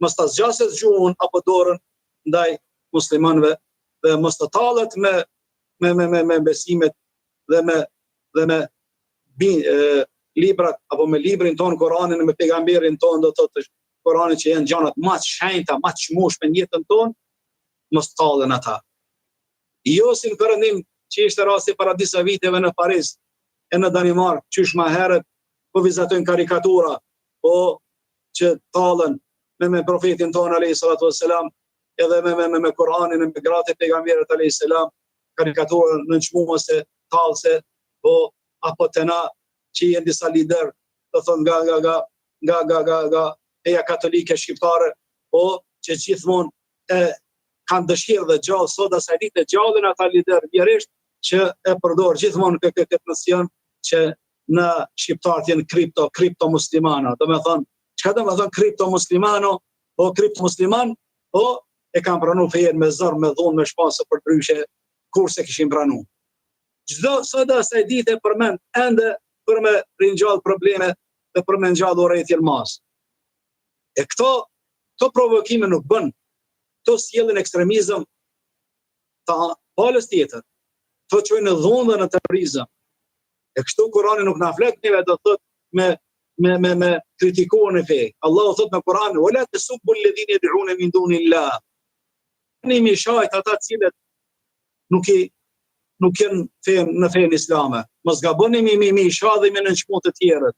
mos ta zgjaset gjuhën apo dorën ndaj muslimanëve dhe mos të tallet me besimet dhe me librat apo me librin ton Koranin, me pejgamberin ton, do thotë Korani që janë gjanat më të shenjta, më të çmueshme në jetën tonë, mos tallen ata. Jo si në Perëndim që ishte rasti para disa viteve në Paris e në Danimark, qysh më herët po vizatojnë karikatura, po që tallen me profetin ton alayhis salatu wassalam, edhe me Koranin, me gratë e pejgamberit alayhis salam, karikatura nënçmuese, tallse, po apo tena që janë disa lider, do thonë nga eja katolike shqiptare, po që gjithmonë kanë dëshirë dhe gjallë, sot asaj dite gjallën ata lider vjerisht që e përdor gjithmonë këtë nocion që në shqiptarët janë kripto muslimano. Do me thonë, çka do me thonë kripto muslimano, po kripto musliman, po e kanë pranu fejen me zor, me dhunë, me shpasë për ndryshe, kurse kishin pranu. Çdo sot asaj dite përmend ende për me ringjall probleme dhe për me ngjall urrëtitjen mas. E këto provokime nuk bën, këto sjellin ekstremizëm ta palës tjetër, këto çojnë në dhunë dhe në terrorizëm. E kështu Kurani nuk na flet neve, do thotë me kritikuar e fe. Allahu thot në Kur'an: "Wala tasubbu alladhina yad'una min dunillah." Ni mishajt ata cilët nuk janë në fenë islame. Mos gaboni mi shadhi me nënçmuar të tjerët.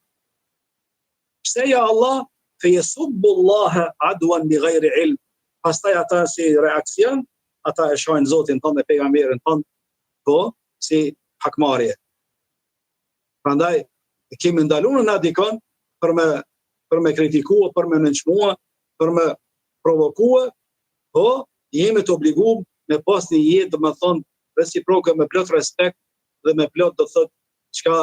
Pse ja Allah fe yasubbu Allah adwan bighayri ilm. Pastaj ata si reakcion, ata e shohin Zotin tonë dhe pejgamberin tonë, po si hakmarrje. Prandaj kemi ndaluar na dikon për me kritikua, për me nënçmua, për me provokua, po jemi të obliguar me pas një jetë, do të thonë, reciproke, me plot respekt dhe me plot, do thotë, çka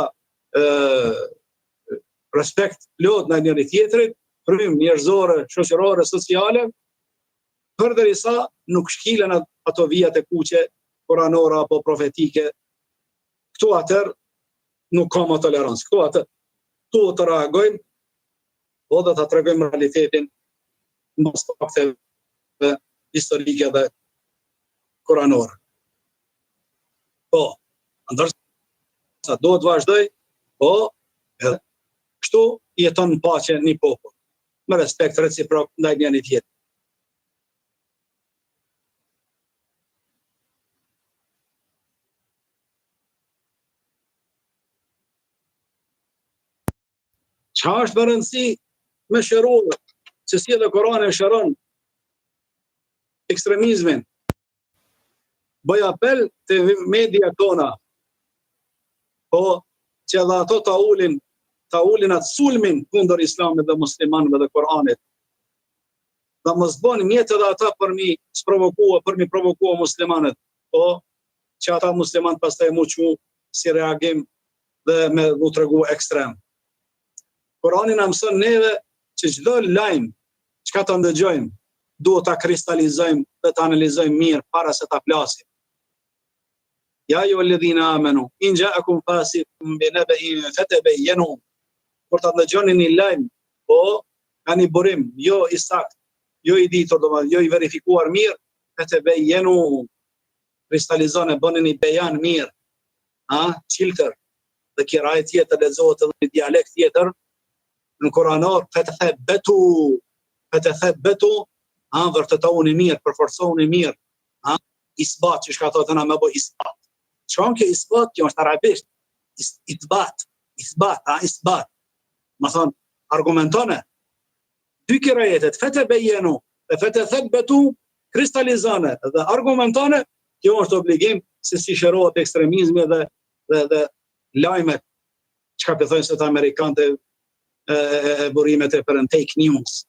respekt plot ndaj njëri tjetrit, frym njerëzore, shoqërore, sociale, përderisa nuk shkilen ato vijat e kuqe kuranore apo profetike. Këtu atër nuk ka më tolerancë. Këtu atër të reagojmë, po dhe të tregojmë realitetin mbas fakteve historike dhe kuranore. Po, ndërsa do të vazhdoj, po edhe kështu jeton në paqe një popull, me respekt reciprok ndaj njëri tjetrit. Qa është më rëndësi me shëruar, që si edhe Korani shëron ekstremizmin. Bëj apel të media tona, po që edhe ato ta ulin atë sulmin kundër islamit dhe muslimanëve dhe Koranit. Dhe mos bën mjetë edhe ata për mi provokua muslimanët, po që ata muslimanët pastaj mu qmu si reagim dhe me u tregu ekstrem. Kurani na mëson neve që çdo lajm çka ta ndëgjojmë, duhet ta kristalizojmë dhe ta analizojmë mirë para se ta flasim. Ja ju alladhina amanu, in ja'akum fasiqun binaba'in fatabayyanu. Kur ta ndëgjoni një lajm, po ka një burim, jo i saktë, jo i ditur, domethënë jo i verifikuar mirë, fatabayyanu, kristalizoni, bëni një bejan mirë, çiltër. Dhe kiraj tjetër lexohet edhe një dialekt tjetër në Koranor, fatabetu, vërtetohuni mirë, përforcohuni mirë, isbat, që shka thotë na me bë isbat. Çon kjo isbat, kjo është arabisht, isbat. Më thonë, argumentone. Dy kirajetet, fatabayyanu dhe fatabetu, kristalizone dhe argumentone, kjo është obligim se si shërohet ekstremizmi dhe lajmet çka pëthojnë se të Amerikanët burimet e për në fake news.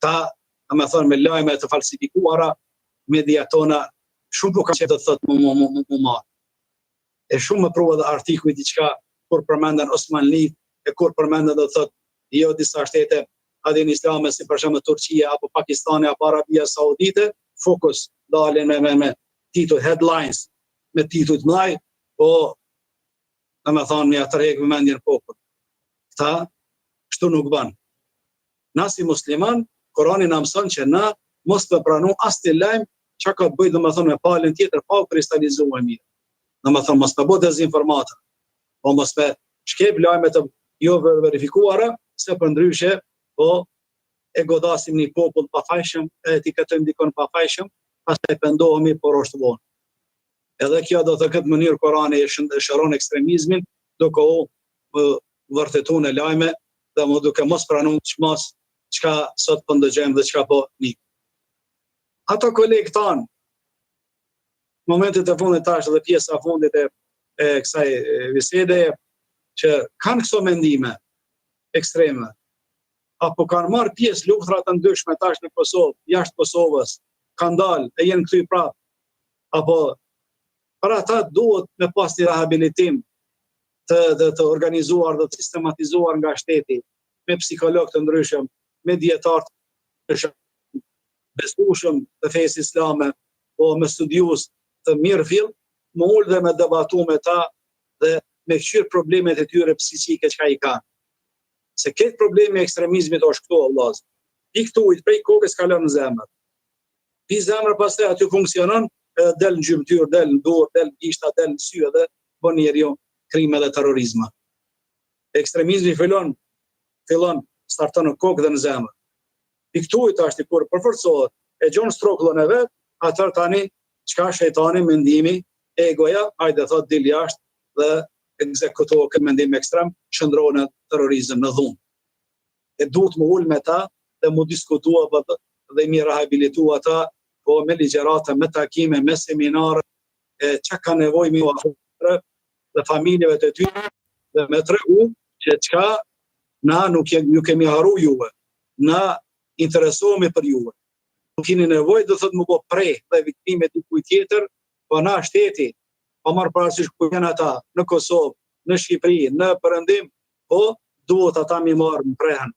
Ta, me thonë, me lajme të falsifikuara, media tona shumë po kanë që të thëtë mu marë. E shumë më provë dhe artikuj diçka kur përmenden Osman Lee, e kur përmenden dhe thëtë, jo disa shtete adin islame si për shembull Turqia apo Pakistani apo Arabia Saudite, fokus dalin me titull headlines, me titull të mëdhaj, po me thonë një tërheq vëmendjen popull. Këta kështu nuk bën. Na si musliman, Kurani na mëson që na mos të pranu asnjë lajm çka ka të bëjë domethënë me palën tjetër pa u kristalizuar mirë. Domethënë mos të bëj dezinformata, po mos me shkep lajme të jo verifikuara, se përndryshe po e godasim një popull pafajshëm, e etiketojmë dikon pafajshëm, pastaj pendohemi por është vonë. Edhe kjo do të këtë mënyrë Kurani e shëron ekstremizmin, duke u vërtetuar në lajme dhe më duke mos pranuar çka sot po ndëgjojmë dhe çka po nik. Ato kolegë tanë, momentet e fundit tash dhe pjesa e fundit e kësaj bisede, që kanë këso mendime ekstreme, apo kanë marrë pjesë luftra të ndryshme tash në Kosovë, jashtë Kosovës, kanë dalë e jenë këthy prapë, apo për ata duhet me pas një rehabilitim të organizuar dhe të sistematizuar nga shteti, me psikolog të ndryshëm, me dietar të ndryshëm, besueshëm të fesë islame, o me studius të mirë fill, më ullë dhe me debatu me ta dhe me këshirë problemet e tyre psikike që ka i kanë. Se këtë problemi e ekstremizmit është këto, Allah. I këtu ujtë prej kokës kalon në zemër. Pi zemër pastaj aty funksionon, del në gjymtyr, del në dorë, del në gishta, del në sy dhe bën njeriu krime dhe terrorizma. Ekstremizmi fillon starton në kokë dhe në zemër. I këtu ujtë ashtë i kur përforcohet, e gjon strokullën e vet, atër tani çka shejtani, mendimi, egoja, hajde thot dil jashtë dhe ekzekutohet këtë mendim ekstrem, shndrohet në terrorizëm, në dhunë. E duhet më ullë me ta dhe më diskutua dhe mi rehabilitua ta, po me ligjerata, me takime, me seminare, që ka nevoj mi uafrë dhe familjeve të tyre, dhe me tregu që çka na nuk kemi haru juve, na interesohemi për juve. Nuk keni nevojë do thot më po prej dhe viktime dikuj tjetër, po na shteti, po marr parasysh ku janë ata në Kosovë, në Shqipëri, në Perëndim, po duhet ata mi marrë më prehen,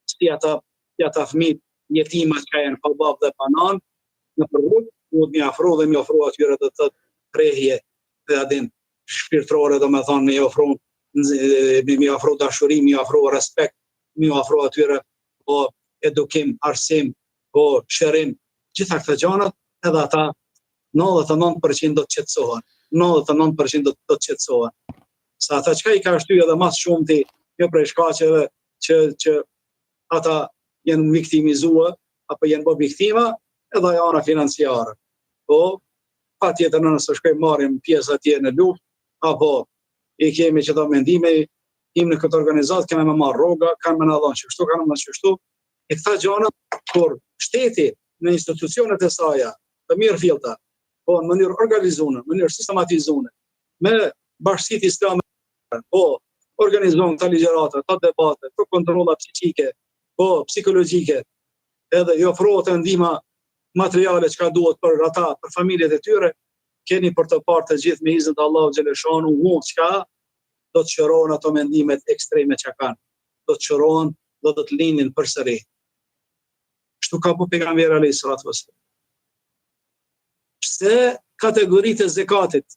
si ata fëmijë jetima që janë pa babë dhe pa nanë, në përrugë, duhet mi afro dhe mi ofro atyre dhe të prehje dhe adin shpirtërore, do me thonë mi afro dashuri, mi afro respekt, mi afro atyre po edukim, arsim, po shërim, gjitha këta gjanat, edhe ata 99% do të qetësohen. 99% do të qetësohen. Sa ata çka i ka shtyr edhe mas shumti, jo prej shkaqeve që ata janë viktimizuar apo janë bë viktima, edhe jana financiare. Po patjetër nëse shkojmë marrim pjesë atje në luftë, apo i kemi që do mendime, im në këtë organizatë kemë me marrë rroga, kanë me na dhënë çështu, kanë me çështu. E këta gjana kur shteti në institucionet e saja, të mirë fillta, po në mënyrë organizuar, në mënyrë sistematizuar, me bashkësitë islame, po organizon këta ligjërata, këta debate, këto kontrolla psikike, po psikologjike, edhe i ofrohet ndihma materiale që ka duhet për ata, për familjet e tyre, keni për të parë të gjithë me izin të Allahu xhaleshanu, çka do të shërohen ato mendimet ekstreme që kanë. Do të shërohen, do të lindin përsëri. Kështu ka po pejgamberi alayhis salatu wassalam. Pse kategoritë e zakatit,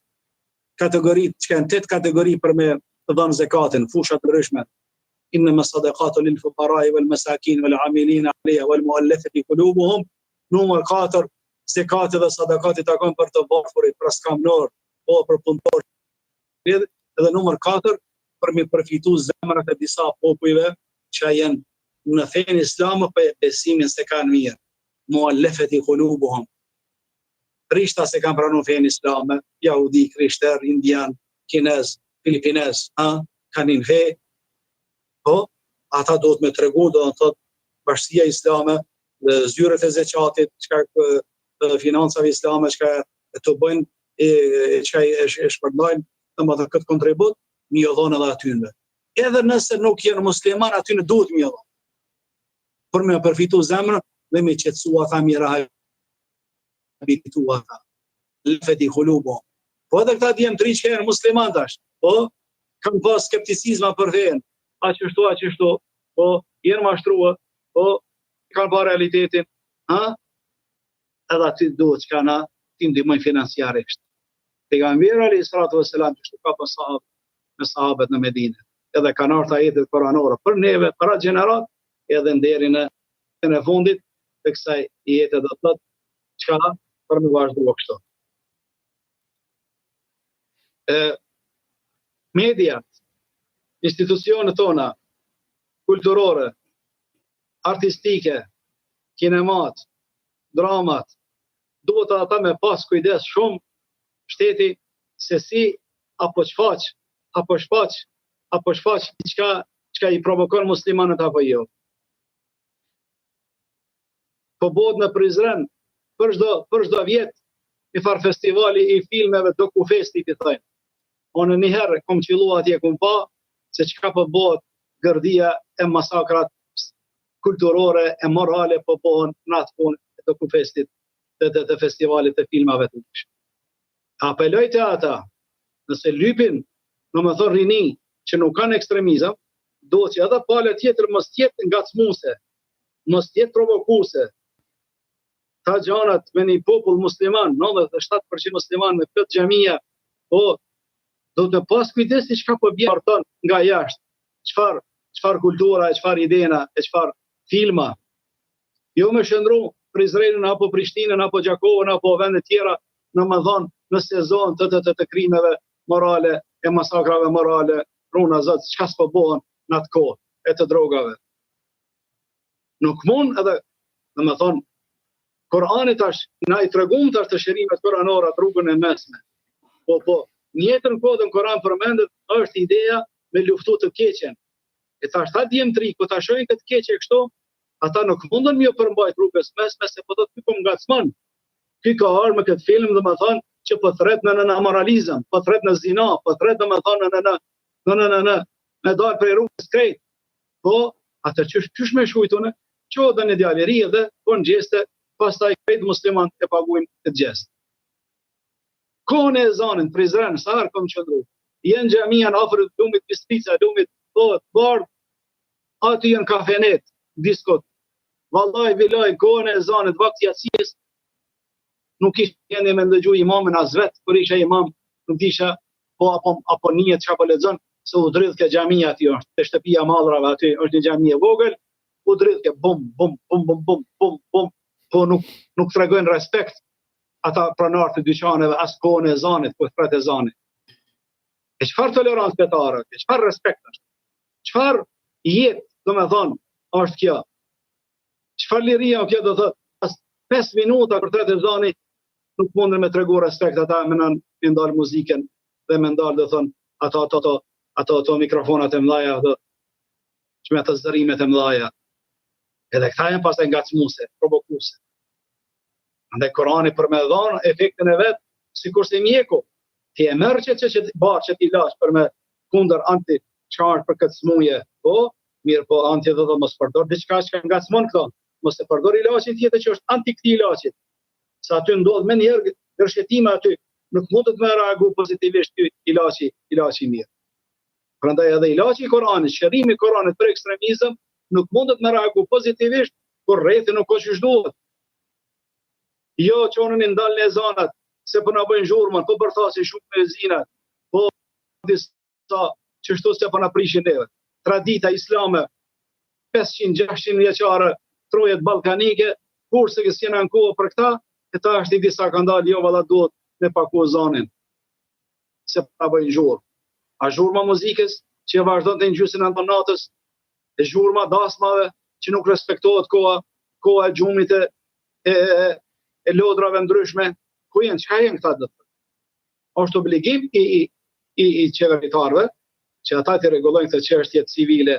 kategoritë që kanë 8 kategori për me të dhënë zakatin, fusha të ndryshme. Innama sadaqatu lil fuqara'i wal masakin wal 'amilina 'alayha wal mu'allafati qulubuhum. Numër 4, zakati dhe sadakati takon për të varfurit, për skamnor, po për punëtor. Edhe numër 4, për mi përfitu zemrat e disa popujve që janë në fenë islame për besimin se kanë mirë. Mu'allafati qulubuhum. Krishta se kanë pranuar fenë islame, jahudi, krishter, indian, kinez, filipinez, kanë në fe, po ata do të me tregu, do të thotë bashkësia islame, zyrët e zeqatit, financave islame, që të bëjnë, që e shpërndojnë domethënë këtë kontribut, mi jo dhonë edhe atyre. Edhe nëse nuk janë musliman, aty në duhet mi jo dhonë. Për me përfitu zemrën dhe me qetësu ata mira habitu ata. Lëfeti khulubo. Po edhe këta djemë tri që janë musliman tash, po kanë pas skepticizma për fenë, aqështu, po jenë mashtruar, po kanë pa realitetin, edhe aty duhet që ka na ti ndihmojnë financiarisht. Pejgamberi alayhis salatu vesselam kështu ka pas me sahabët në Medinë. Edhe kanë ardhur ajetet koranore për neve, për atë gjenerat, edhe deri në fundit të kësaj jete do të thotë çka për më vazhduar kështu. Mediat, institucionet tona kulturore, artistike, kinemat, dramat, duhet ata me pas kujdes shumë shteti se si apo shfaq çka i provokon muslimanët apo jo. Po bëhet në Prizren për çdo vjet një far festivali i filmeve dokufesti i thënë. Unë një herë kom qillu atje kom pa se çka po bëhet gërdia e masakrat kulturore e morale po bëhen në atë punë e dokufestit të festivalit të filmave të ndryshme. Apeloj të ata, nëse lypin, në më thonë rini, që nuk kanë ekstremizëm, do që edhe pale tjetër mos tjetë ngacmuse, mos tjetë provokuse. Ta gjanat me një popull musliman, 97% musliman me këtë xhamia, po, do të pas kujdesi çka po bjerë ton nga jashtë, çfar kultura, çfar idena, çfar filma. Jo me shëndru Prizrenën apo Prishtinën apo Gjakovën apo vende tjera, në më thonë në sezon të krimeve morale, e masakrave morale, runa zot, çka s'po bëhen në atë kohë e të drogave. Nuk mund edhe, në më thonë, Korani tash, na i tregum tash të shërimet koranore atë rrugën e mesme. Po, njëtën kohë në Koran përmendet është ideja me luftu të keqen. E tash ta djemë tri, ku ta shojnë këtë keqe kështu, ata nuk mundën mjë përmbajt rrugës mesme, se po të ty po ngacmon. Ky ka arë me këtë film dhe më thonë që po thret në amoralizëm, po thret në zina, po thret dhe më thonë në me dalë prej rrugës krejt. Po, atë qysh me shujtune, që dhe një djalleri dhe po në gjeste, pas taj krejt musliman e paguim këtë gjest. Kone e zanin, Prizren, sa herë kom qëndru, jenë gjamian afrët lumit Bistrica, lumit bardh, aty jenë kafenet, diskot. Vallaj, vilaj, kone e zanit, vakt jacis, nuk ishte gjendje me ndëgju imamin as vet, kur isha imam, nuk disha po apo njët çka po lexon, se u dridh ke xhamia aty është, te shtëpia Mallrave aty është një xhami e vogël, u dridh ke bum, po nuk tregojnë respekt ata pronarë të dyqaneve as kohën e zanit, po thret e zanit. E çfarë tolerancë fetare, e çfarë respekt është? Çfarë jetë, domethënë, është kjo? Çfarë liria kjo do thotë? Pas 5 minuta kur thret e zanit nuk mundën me tregu respekt ata me ndalë muzikën dhe me ndalë dhe thonë ato mikrofonat e mdhaja dhe që me të zërimet e mdhaja. Edhe këta jenë pas e ngacmuse, provokuse. Andaj Korani për me dhonë efektin e vetë, si kurse mjeku, ti e mërë që barë që ti lash për me kunder anti qarë për këtë smuje, po, mirë po anti dhe mos përdor diçka që ngacmon këto, mos e përdor ilaqin tjetër që është anti këti ilaqit. Sa aty ndodh me njerë gërshetime aty, nuk mund të me reagu pozitivisht ty ilaqi mirë. Prandaj edhe ilaqi i Koranit, shërimi i Koranit për ekstremizëm, nuk mund të me reagu pozitivisht, kur rrethi nuk ka qysh duhet. Jo çonën i ndalën e zanat, se po na bëjnë zhurmën, po bërthasi shumë me zinat, po disa qështu se po na prishin neve. Tradita islame, 500-600 vjeçare, trojet ballkanike, kurse që s'jena në kohë për këta, e ta është i disa ka ndalë, jo valla duhet me paku zanin, se pa bëjnë zhurmë. A zhurma muzikës, që e vazhdon të njësin në natës, e zhurma dasmave, që nuk respektohet koha e gjumit e lodrave ndryshme, ku jenë, çka jenë këta dhe? Është obligim i qeveritarve, që ata të rregullojnë këtë çështje civile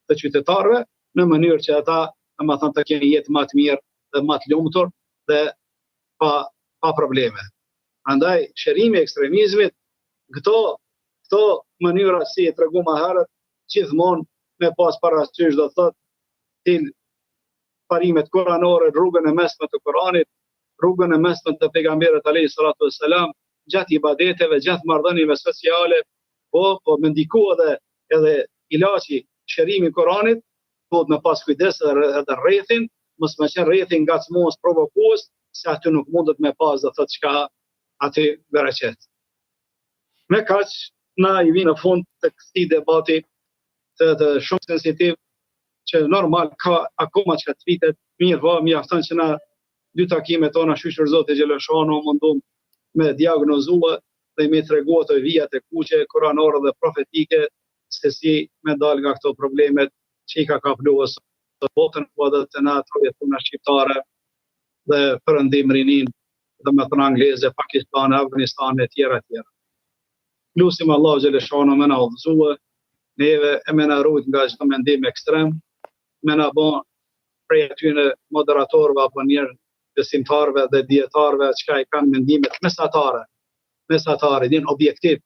të qytetarëve, në mënyrë që ata, domethënë, të kenë jetë më të mirë dhe më të lumtur dhe pa probleme. Andaj, shërimi i ekstremizmit, këto këto mënyra si e tregu më herët, gjithmonë me pas parasysh do thotë til parimet koranore, rrugën e mesme të Koranit, rrugën e mesme të pejgamberit alayhi salatu wassalam, gjatë ibadeteve, gjatë marrëdhënieve sociale, po me ndiku edhe ilaçi shërimi i Koranit, duhet me pas kujdes edhe rrethin, mos më qenë rrethin ngacmues provokues, se aty nuk mundet me pas do thotë çka aty bereqet. Me kaq na i vi në fund të këtij debati të shumë sensitiv, që normal ka akoma që të vitet, mirë mjafton që na dy takimet tona shqyqër Zoti Gjeleshanu mundum me diagnozua dhe me tregu ato vijat e kuqe, koranore dhe profetike, se si me dal nga këto problemet që i ka kapluar sot botën, po edhe të na trojet puna shqiptare dhe perëndim rinin, dhe me thënë angleze, Pakistan, Afganistan e tjera. Lusim Allah Gjeleshanu me na udhëzua, neve e me na rujt nga çdo mendim ekstrem, me na bon prej atyre moderatorëve apo njerëz besimtarëve dhe dietarëve çka i kanë mendimet mesatare, din objektiv.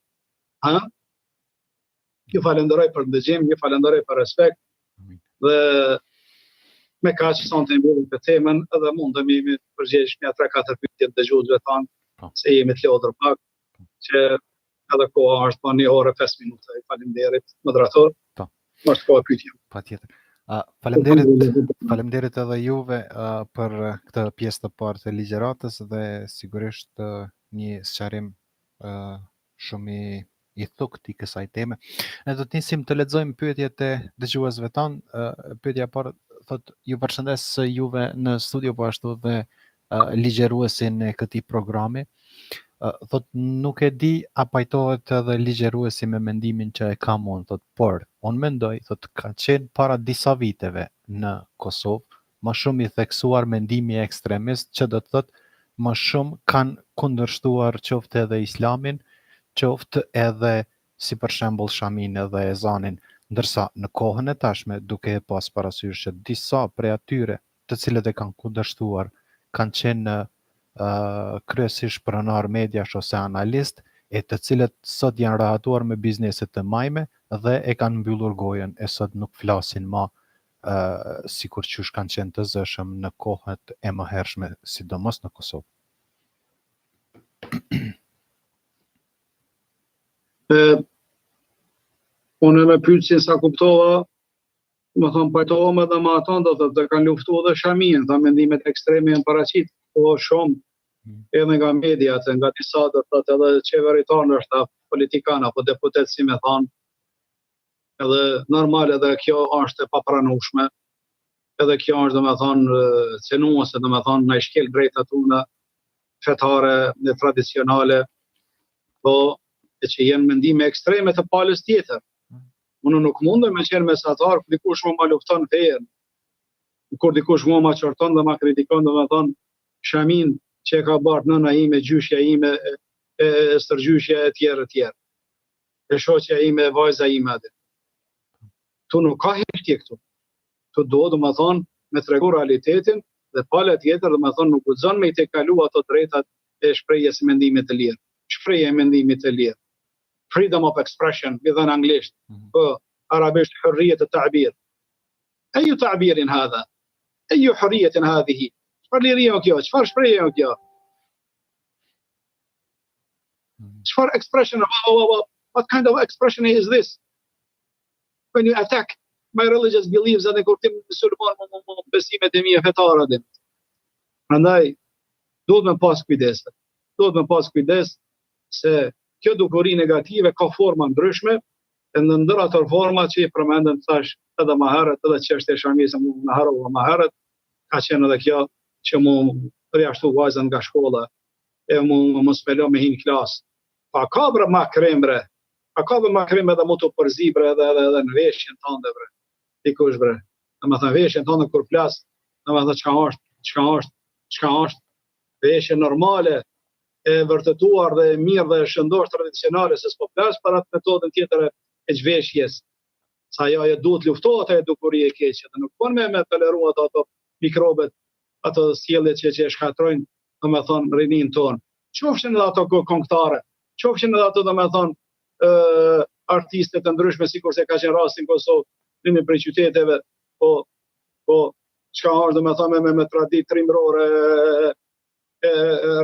Ju falenderoj për ndëgjim, ju falenderoj për respekt dhe me kaq sonte mbyllim këtë temën edhe mundemi me përgjigjesh me 3-4 pyetje të dëgjuesve tanë, se jemi të lodhur pak, që edhe koha është pa 1 orë 5 minuta. Faleminderit moderator. Është koha pyetje. Patjetër. Faleminderit edhe juve për këtë pjesë të parë të ligjëratës dhe sigurisht një sqarim shumë i thukt i kësaj teme. Ne do të nisim të lexojmë pyetjet e dëgjuesve tanë. Pyetja e parë thotë: ju përshëndes juve në studio, po ashtu dhe ligjëruesin e këtij programi. Thot nuk e di a pajtohet edhe ligjëruesi me mendimin që e kam unë, thot, por unë mendoj, thot, ka qenë para disa viteve në Kosovë më shumë i theksuar mendimi ekstremist, që do të thot më shumë kanë kundërshtuar qoftë edhe islamin, qoftë edhe si për shembull shamin edhe ezanin, ndërsa në kohën e tashme duke e pas parasysh që disa prej atyre të cilët e kanë kundërshtuar kanë qenë kryesisht pronar mediash ose analist, e të cilët sot janë rahatuar me bizneset të majme dhe e kanë mbyllur gojën, e sot nuk flasin më sikur qysh kanë qenë të zëshëm në kohët e mëhershme, sidomos në Kosovë. Unë me pyetjen sa kuptova, më thonë pajtohem edhe me ato, do të kanë luftuar edhe shamin, dhe mendimet ekstreme janë paraqit, po shumë edhe nga mediat, nga disa do të thotë edhe qeveritarë, është politikanë apo deputet, si me thonë, edhe normal edhe kjo është e papranueshme, edhe kjo është, do me thonë, cenuese, do me thonë, në shkel drejtat tona fetare dhe tradicionale, po e që jenë mendime ekstreme të palës tjetër. Unë nuk mundem me qenë mesatar, kur dikush ma lufton fejen, kur dikush ma qorton dhe ma kritikon, do me thonë, shamin që e ka bartë nëna ime, gjyshja ime, stërgjyshja e tjerë, e shoqja ime, vajza ime atë. Tu nuk ka heqtje këtu. Tu do me thonë, me tregu realitetin, dhe pala tjetër, do me thonë, nuk guxon me i te kalu ato drejtat e shprehjes së mendimit të lirë. Shprehja e mendimit të lirë. Freedom of expression, بذن anglisht, arabisht حرية التعبير. أي تعبير هذا؟ أي حرية هذه؟ Çfarë lirie o kjo? Çfarë shprehje o kjo? Çfarë expression? What kind of expression is this? When you attack my religious beliefs, atë kur ti musulman besimet e mia fetare atë. Prandaj duhet me pas kujdes. Duhet me pas kujdes se kjo dukuri negative ka forma ndryshme, e në ndër ato forma që i përmendëm thash edhe më herët, edhe çështja e shamis më harrova më herët, ka qenë edhe kjo që mu përjashtu vajzën nga shkolla, e mu spelo me hinë klasë. Pa ka bre ma krembre, edhe mu të përzi bre edhe në veshjen tënde bre, dikush bre. Dhe me thënë veshjen tënde kur plasë, dhe me thënë çka është, veshje normale, e vërtetuar dhe mirë dhe shëndosh tradicionale, se s'po plasë për atë metodën tjetër e zhveshjes. Sa ajo e duhet luftohet e dukuri e keqe, dhe nuk me toleru ato mikrobet, ato sjelljet që e shkatrojnë, do me thonë, rinin tonë. Qofshin edhe ato këngëtare, qofshin edhe ato, do me thonë, artiste të ndryshme, sikur se ka qenë rasti në Kosovë, në një prej qyteteve, po çka është domethënë me traditë trimërore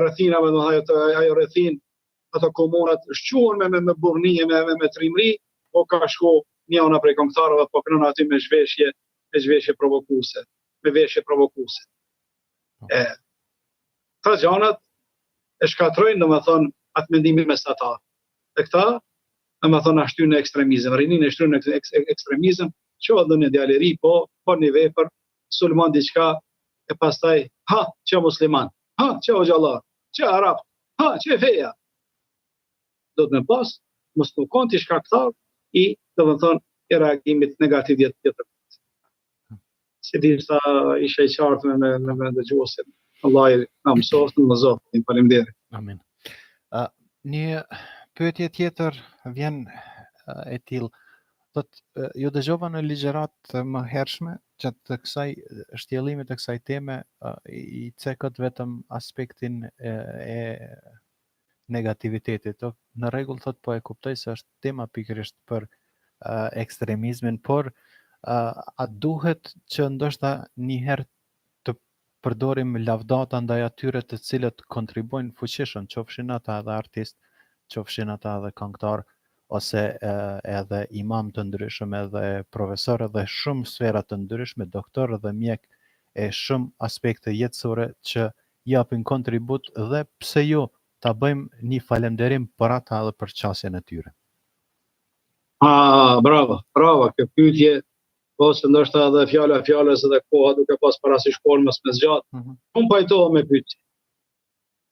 rrethinave, domethënë ajo rrethin, ato komunat shquhen me burrnie, me trimëri, po ka shku njëna prej kombëtarëve, po kënon aty me zhveshje provokuese, me veshje provokuese. Këta gjanat e shkatrojnë domethënë atë mendimin mesatar. E këta domethënë ashtu në ekstremizëm, rinin e shtryn në ekstremizëm, qohet në një djaleri, po një vepër, sulmon diçka e pastaj, që musliman, që o gjallar, që arab, që feja. Do të me pas, mos të konti shkaktar i domethënë e reagimit negativ tjetër. Si di sa isha I qartë me dëgjuesin. Allah na mësoft në Zotin. Faleminderit. Amin. Një pyetje tjetër vjen e tillë. Ju dëgjova në ligjërat më hershme gjatë të kësaj shtjellimit të kësaj teme I cekët vetëm aspektin e negativitetit. Në rregull po e kuptoj se është tema pikërisht për ekstremizmin, por a duhet që ndoshta një herë të përdorim lavdata ndaj atyre të cilët kontribuojnë fuqishëm, qofshin ata edhe artist, qofshin ata edhe këngëtar, ose edhe imam të ndryshëm, edhe profesor, edhe shumë sfera të ndryshme, doktor dhe mjek e shumë aspekte jetësore që japin kontribut dhe pse jo ta bëjmë një falënderim për ata dhe për qasjen e tyre. Bravo, kjo pyetje, ose ndoshta edhe fjalës edhe koha duke pas parasysh kohën mos me zgjat. Shumë pajtohem me pyetje.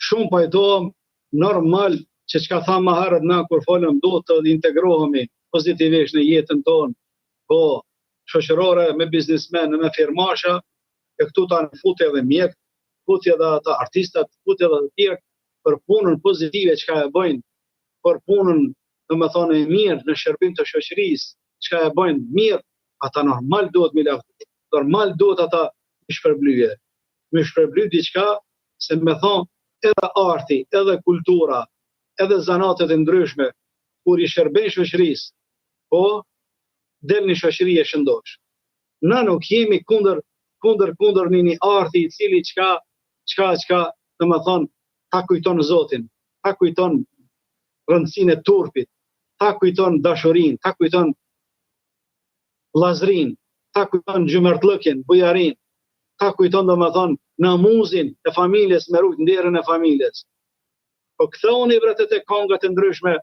Shumë pajtohem normal që çka thamë më herët na kur folëm do të integrohemi pozitivisht në jetën tonë, po shoqërore, me biznesmen, me firmasha, e këtu tanë futi edhe mjek, futi edhe ata artistat, futi edhe të tjerë për punën pozitive çka e bëjnë, për punën domethënë e mirë në shërbim të shoqërisë, çka e bëjnë mirë, ata normal duhet me lavdë. Normal duhet ata me shpërblyje. Me shpërbly diçka se me thonë edhe arti, edhe kultura, edhe zanatet e ndryshme, kur I shërben shoqërisë, po del një shoqëri e shëndosh. Na nuk jemi kundër një arti I cili çka domethënë ta kujton Zotin, ta kujton rëndësinë e turpit, ta kujton dashurinë, ta kujton vllazërinë, ta kujton gjymërtllëkjen, bujarin, ta kujton domethënë namuzin e familjes, me rujt nderën e familjes. Po kthoni vërtet e këngët e ndryshme,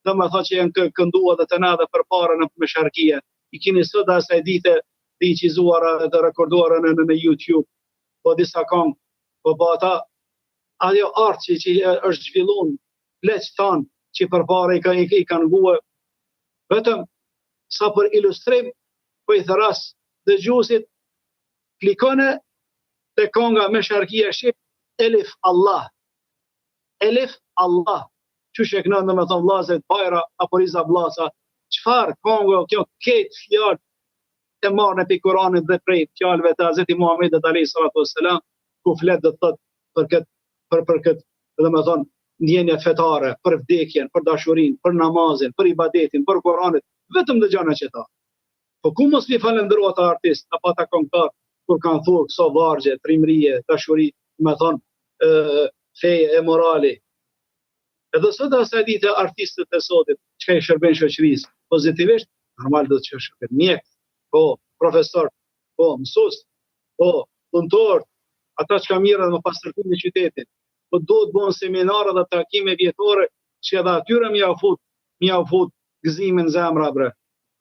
domethënë që janë kënduar dhe të na dhe përpara në mesharkie. I keni sot asaj dite të incizuara dhe rekorduara në YouTube, po disa këngë, po ata ajo art që është zhvilluar, pleq tanë që përpara I kanë nguar, vetëm sa për ilustrim, po I thëras dëgjuesit, klikone te kënga mesharkia shqip, Elif Allah. Elif Allah. Qysh e kënon domethënë vllazët Bajra apo Riza Vllaca, çfarë këngë kjo këtë fjalë të marrën pe Kuranit dhe prej fjalëve të Hazreti Muhamedit alayhis salatu wassalam, ku flet do të thotë për këtë domethënë ndjenja fetare, për vdekjen, për dashurinë, për namazin, për ibadetin, për Kuranit, vetëm dëgjona që ta. Po ku mos mi falendërohet ata artist apo ata këngëtar kur kanë thurë këso vargje, trimërie, dashuri, domethënë feje e morali. Edhe sot asaj dite artistët e sotit, çka I shërben shoqërisë pozitivisht, normal do të shërben mjek, po profesor, po mësues, po punëtor, ata çka mirën më pas tërtimit në qytetin, po do të bëhen seminare dhe takime vjetore që edhe atyre mi au fut gëzimin në zemra bre.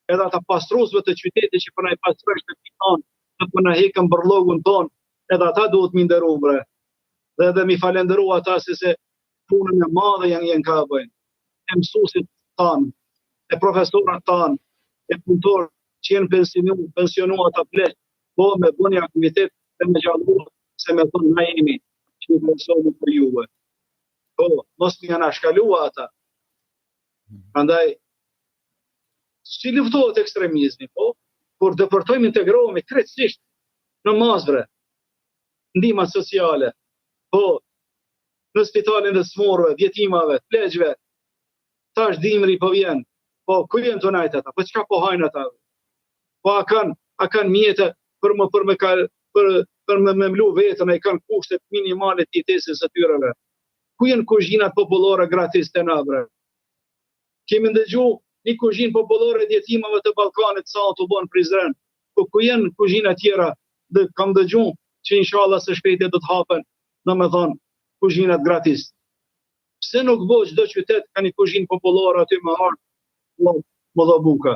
Edhe ata pastruesve të qytetit që po na I pastrojnë shtëpinë tonë, po na hekën bërllogun tonë, edhe ata duhet mi nderu bre. Dhe edhe mi falenderu ata se punën e madhe janë ka bëjnë. E mësuesit tanë, e profesorët tanë, e punëtorë që janë pensionuar ata pleq, po me bëni aktivitet dhe me gjalluar se me thonë na jemi që I mësojmë për juve. Po, mos më janë shkalua ata. Prandaj, si luftohet ekstremizmi, po, kur dëpërtojmë integrohemi krejtësisht në mazvre, ndihmat sociale, po, në spitalin e smorëve, djetimave, pleqve, tash dimri po vjen, Po ku janë të najtë ata? Po çka po hajnë ata? Po a kanë mjete për me mlu vetën, e kanë kushtet minimale të jetesës së tyreve. Ku janë kuzhinat popullore gratis të na bre? Kemi ndëgju një kuzhinë popullore të jetimave të Ballkanit sa u bën Prizren. Po ku janë kuzhina tjera? Kam dëgju që inshallah së shpejti do të hapen, domethënë kuzhinat gratis. Pse nuk bëj çdo qytet ka një kuzhinë popullore aty më harë më dha buka.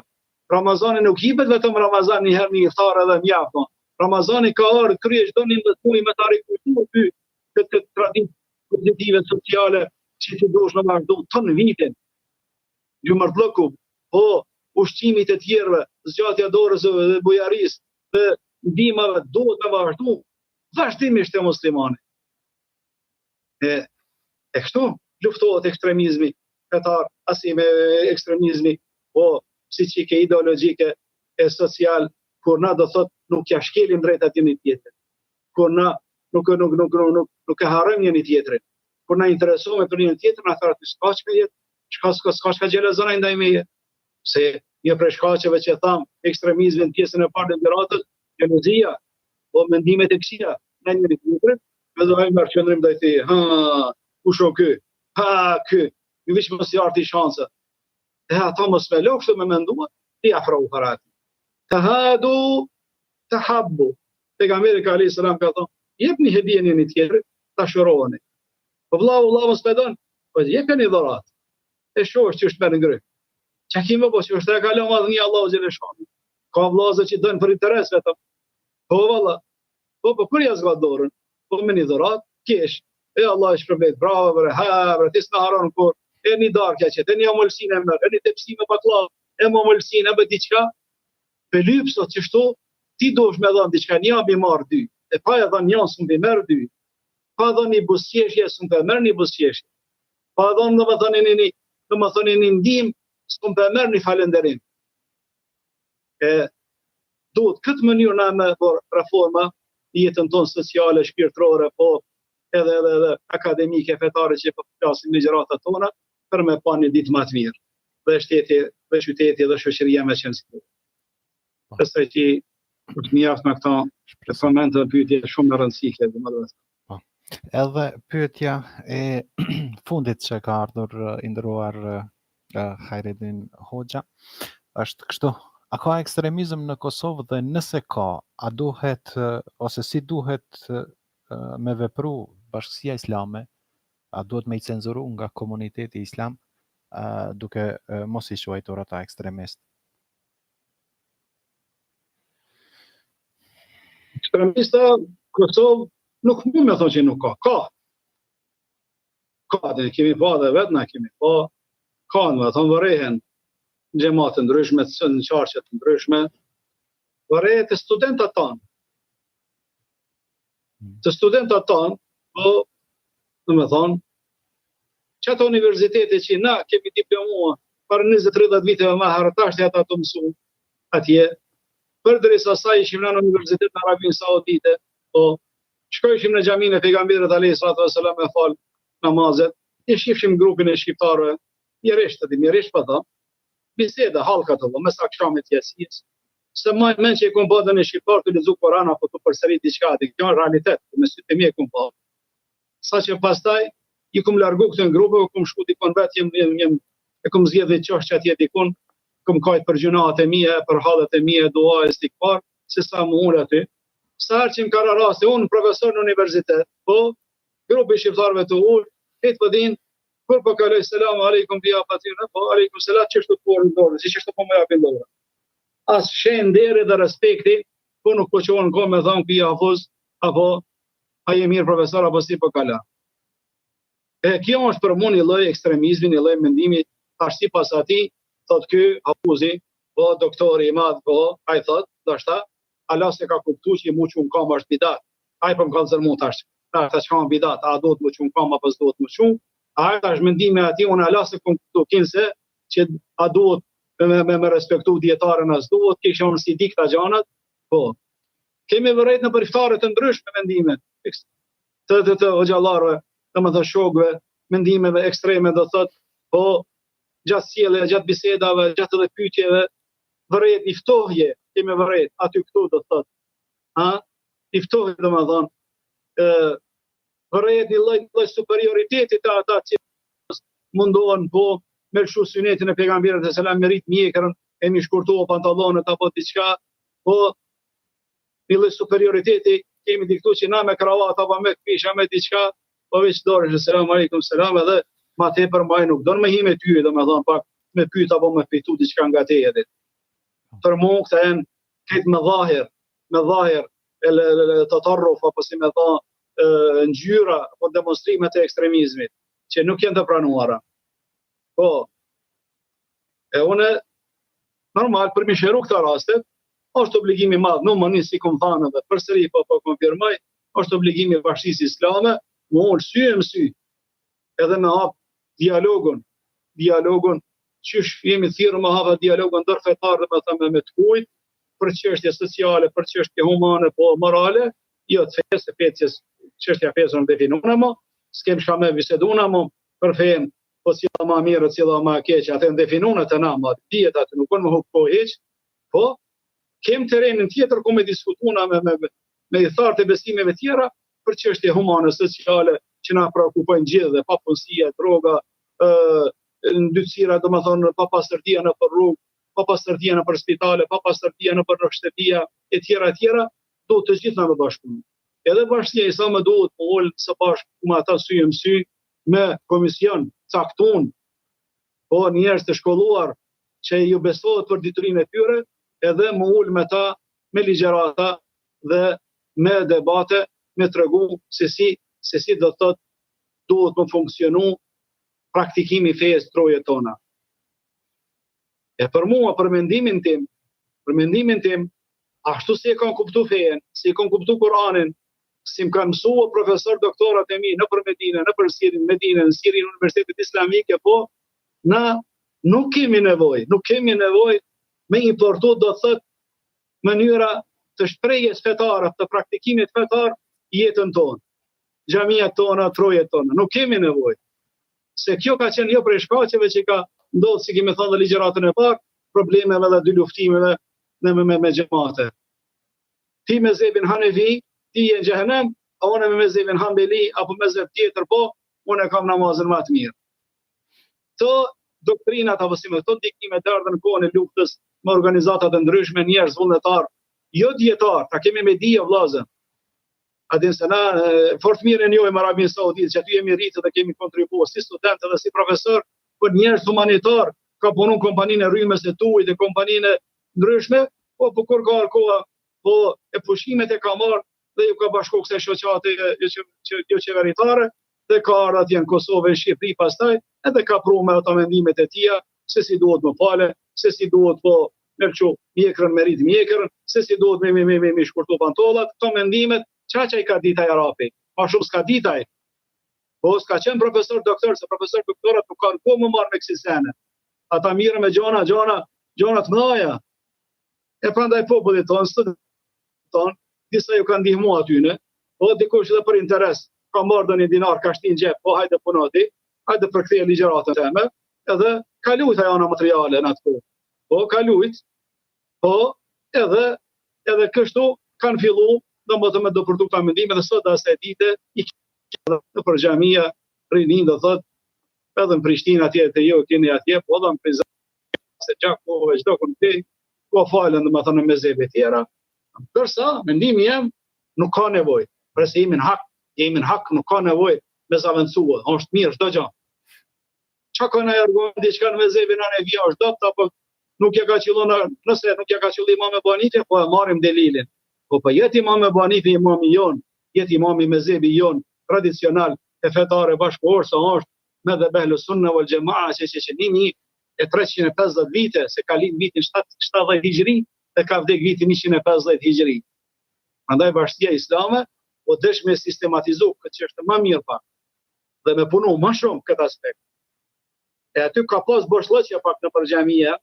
Ramazani nuk hipet vetëm Ramazan një herë një iftar edhe mjaft. Ramazani ka ardhur krye çdo 19 muaj me ta rikujtuar ty këtë traditë pozitive sociale që ti duhesh në vazhdu të në vitin. Gjumardllëku, po ushqimit e tjerëve, zgjatja dorës dhe bujarisë dhe ndihmave duhet të vazhdu vazhdimisht e muslimani. E kështu luftohet ekstremizmi fetar, asi me ekstremizmi, po si që ke ideologjike e social, kur na do thot nuk ja shkelim drejtat një tjetër. Kur na nuk e harrojmë një tjetrin. Kur na interesohemi për një tjetër, na thotë s'ka çka jetë, s'ka çka gjelozona ndaj meje. Se një prej shkaqeve që tham ekstremizmin pjesën e parë të liratës, gjelozia, po mendimet e këqija në një tjetrin, edhe ai merr qendrim ndaj tij. Kush o ky? Ky. Ju veç mos i arti shanse. E ata mos me lo kështu me mendua, ti afrohu para ati. Tahadu, tahabbu. Pejgamberi alayhis salam ka thonë, jepni hedhjen një tjetrit, ta shuroheni. Po vllau mos me don, po jepeni dhurat. E shohësh që është me ngry. Çka kemi bëj, është e kalon madhni Allahu xheleshani. Ka vllazë që dojnë për interes vetëm. Po valla. Po kur ja zgjat dorën, po me një dhurat, kesh. E Allah është shpërblet, bravo bre, ti s'na haron kur. E një darkja që, e një amëllësin e mërë, e një tepsi me baklav, e më amëllësin e bë diqka, për lypsot që shto, ti do është me dhanë diqka, një abi marë dy, e pa e dhanë një së më merë dy, pa dhanë një busqeshje, së më merë një busqeshje, pa dhanë dhe më thënë një ndim, së më merë një falenderim. Duhet këtë mënyrë na me reforma, jetën tonë sociale, shpirtërore, po edhe akademike, fetare që po flasim në gjëratat tona, për me pa një ditë më të mirë. Dhe shteti, dhe qyteti, dhe shoqëria me qenë sigurt. Kësaj që është mjaft me këta komente dhe pyetje shumë në rëndësike. Edhe pyetja e fundit që ka ardhur i nderuar Khaireddin Hoxha, është kështu. A ka ekstremizëm në Kosovë dhe nëse ka, a duhet, ose si duhet me vepru Bashkësia Islame, a duhet me i cenzuru nga komuniteti islam, duke mos i quajtur ata ekstremist? Ekstremista Kosovë nuk mund me thonë që nuk ka. Ka, dhe kemi pa dhe vetë, na kemi pa. Ka, me thonë vërehen në gjematë ndryshme, në qarqet ndryshme, vërehen të studentat tanë. Të studentat tanë, po, në me thonë, që ato universitete që na kemi diplomua për 20-30 viteve ma harëtasht e ata të mësu atje, për dresa sa ishim në Universitet në Arabinë Saudite, po, shkojshim në xhamin e pejgamberit alayhis salam me fal namazet, e shifshim grupin e shqiptarëve, mjeresht pa ta, biseda, halka të mes akşamit jasjes, se më men që e kom bërë në shqiptar të lexu Kur'an apo të përsërit diçka, kjo është realitet, me sytë e mi e kom bërë. Sa që pastaj i kom largu këtë në grupe, kom shku dikon vetë, e kom zgjedhë qosh që atje dikon, kom kajtë për gjunat e mija, për halët e mija, dua e stikpar, se sa më ullë aty. Sa herë që më kara rasti, unë profesor në universitet, po, grupi shqiptarëve të ullë, hetë pëdin, kur po kaloj selamu alejkum bia patyre, po, alejkum selam, që shtu të porë në dorë, si që shtu po me japin dorë. As shenë deri dhe respekti, po nuk po qonë ko me thonë këja hafuz, apo, a je mirë profesor, apo si po kala. Kjo është për mu një lloj ekstremizmi, një lloj mendimi, tash sipas atij, thot ky hafuzi, po doktori i madh, po ai thot, dashta, Allah se ka kuptuar që mu çun kam është bidat. Ai po më ka zërmu tash. Tash ka bidat, a do të mu çun kam apo s'do të mu çun? Ai tash mendimi atij unë Allah se kuptoj kinse që a duhet me respektu dietarën as duhet, kisha unë si dikta gjanat, po. Kemi vërejt në përftare të ndryshme mendime, të xhallarëve, të më të shokve, mendimeve ekstreme, do thot, po, gjatë sjelljes, gjatë bisedave, gjatë edhe pyetjeve, vërejt i ftohje, kemi vërejt aty këtu do thotë. I ftohje domethënë, vërejt një lloj superioriteti të ata që mundohen po me lëshu sunetin e pejgamberit e selam me rit mjekrën, e mi shkurtu pantallonët apo diçka, po një lloj superioriteti kemi di këtu që na me kravat apo me pisha me diçka, po veç dorësh selam aleikum selam edhe ma tepër mbaj nuk don me hi me ty, domethënë pak me pyet apo me fitu diçka nga te edhe. Për mua këta janë këtë me dhahir të tarruf apo si me tha ngjyra apo demonstrimet e ekstremizmit që nuk janë të pranuara. Po, e une normal për mi shëru këta rastet, është obligimi madh, në më një si kom thanë dhe përsëri po konfirmoj, është obligimi bashkisë islame, më ullë sy e mësy, edhe me hapë dialogun, qysh jemi thirrë me hapë dialogun ndërfetar dhe me thëmë me të kujt, për çështje sociale, për çështje humane, po morale, jo të fesë, çështja fesë në definune mo, s'kem shka me biseduna mo, për fejnë, po cila ma mirë, cila ma keqë, atë në definune të nama, dijet atë nuk konë më hukë po heqë, po, kem terenin tjetër ku me diskutuna me i thartë e besimeve tjera, për çështje humane, sociale, që na preokupojnë gjithë dhe papunësia, droga, ndytësira, do më thonë, papastërtia në për rrugë, papastërtia në për spitale, papastërtia në për shtëpia, e tjera, do të gjithë në bashkëpunë. Edhe bashkësia i sa më duhet më ullë së bashkë me ata sy e mësy, me komision caktun, po njerëz të shkolluar që ju besohet për diturinë e tyre, edhe më ullë me ta, me ligjerata dhe me debate, me tregu se si do të thotë duhet më funksionu praktikimi fejës troje tona. E për mua, për mendimin tim, ashtu si e kanë kuptu fejen, si e kanë kuptu Kur'anin, si më kanë mësua profesor doktorat e mi në për Medinë, në për Sirin, në Sirin Universitetit Islamike, po na nuk kemi nevoj me importu do të thot mënyra të shprehjes fetare, të praktikimit fetar jetën tonë, xhamijat tona, trojet tona, nuk kemi nevoj. Se kjo ka qenë jo prej shkaqeve që ka ndodhur, si kemi thënë dhe ligjëratën e parë, problemeve dhe dy luftimeve me xhamate. Ti me zebin Hanefi, ti e në xhehenem, a unë me mezhebin Hanbeli apo mezheb tjetër, po unë e kam namazën më të mirë. Të doktrinat apo si me të dikime të ardhën në kohën e luftës me organizatat e ndryshme, njerëz vullnetar, jo dietar, ta kemi me dije vllazën. A din se na fort mirë e njohim Arabinë Saudite, që aty jemi rritë dhe kemi kontribuar si student dhe si profesor, për njerëz humanitar, ka punu kompaninë e rrymës e tuaj dhe kompaninë e ndryshme, po kur ka koha, po e pushimet e ka marrë dhe ju ka bashku këse shoqate jo qeveritare, dhe ka ardhur atje në Kosovë e Shqipëri pastaj, edhe ka pru me ato mendimet e tia, se si duhet më fale, se si duhet po me lëqu mjekrën, me rrit mjekrën, se si duhet me shkurtu pantollat, këto mendimet, qa i ka ditaj Arapi, ma shumë s'ka ditaj, po s'ka qenë profesor doktor, se profesor doktorat nuk kanë ku më marrë me kësi sene, ata mirë me gjona të mëdha, e prandaj popullit tonë, studentët tonë, disa ju kanë ndihmu atyne, po dikush edhe për interes, ka marrë do një dinar, ka shtin gjep, po hajde punoti, hajde përkthej ligjëratën teme, edhe ka lujt ajo në materiale në atë kohë. Po ka lujt, po edhe kështu kanë fillu, domethënë me do përtu këta mendime, dhe sot asaj dite i në për xhamia rinin do thot, edhe në Prishtinë atje te jo keni atje, po edhe në Prizren se Gjakove çdo kontej, po falen domethënë në mezhebe tjera. Dërsa mendimi jam nuk ka nevojë, për se jemi në hak, nuk ka nevojë me zaventua, është mirë çdo gjë. Çka ka në argument diçka në mezhebin Hanefi është dopt apo nuk ja ka qelluar, nëse nuk ja ka qelluar Imam Banifi, po e marrim delilin. Po jeti Imam Banifi imami jon, jeti imami mezhebi jon tradicional e fetare bashkëkohore, sa është me dhe Behlu Sunna wal Jamaa që 1350 vite, se ka lind vitin 70 hijri dhe ka vdek vitin 150 hijri. Prandaj bashkia islame po desh me sistematizu këtë çështje më mirë pak dhe me punu më shumë këtë aspekt. E aty ka pas boshllëqje pak në përgjamia,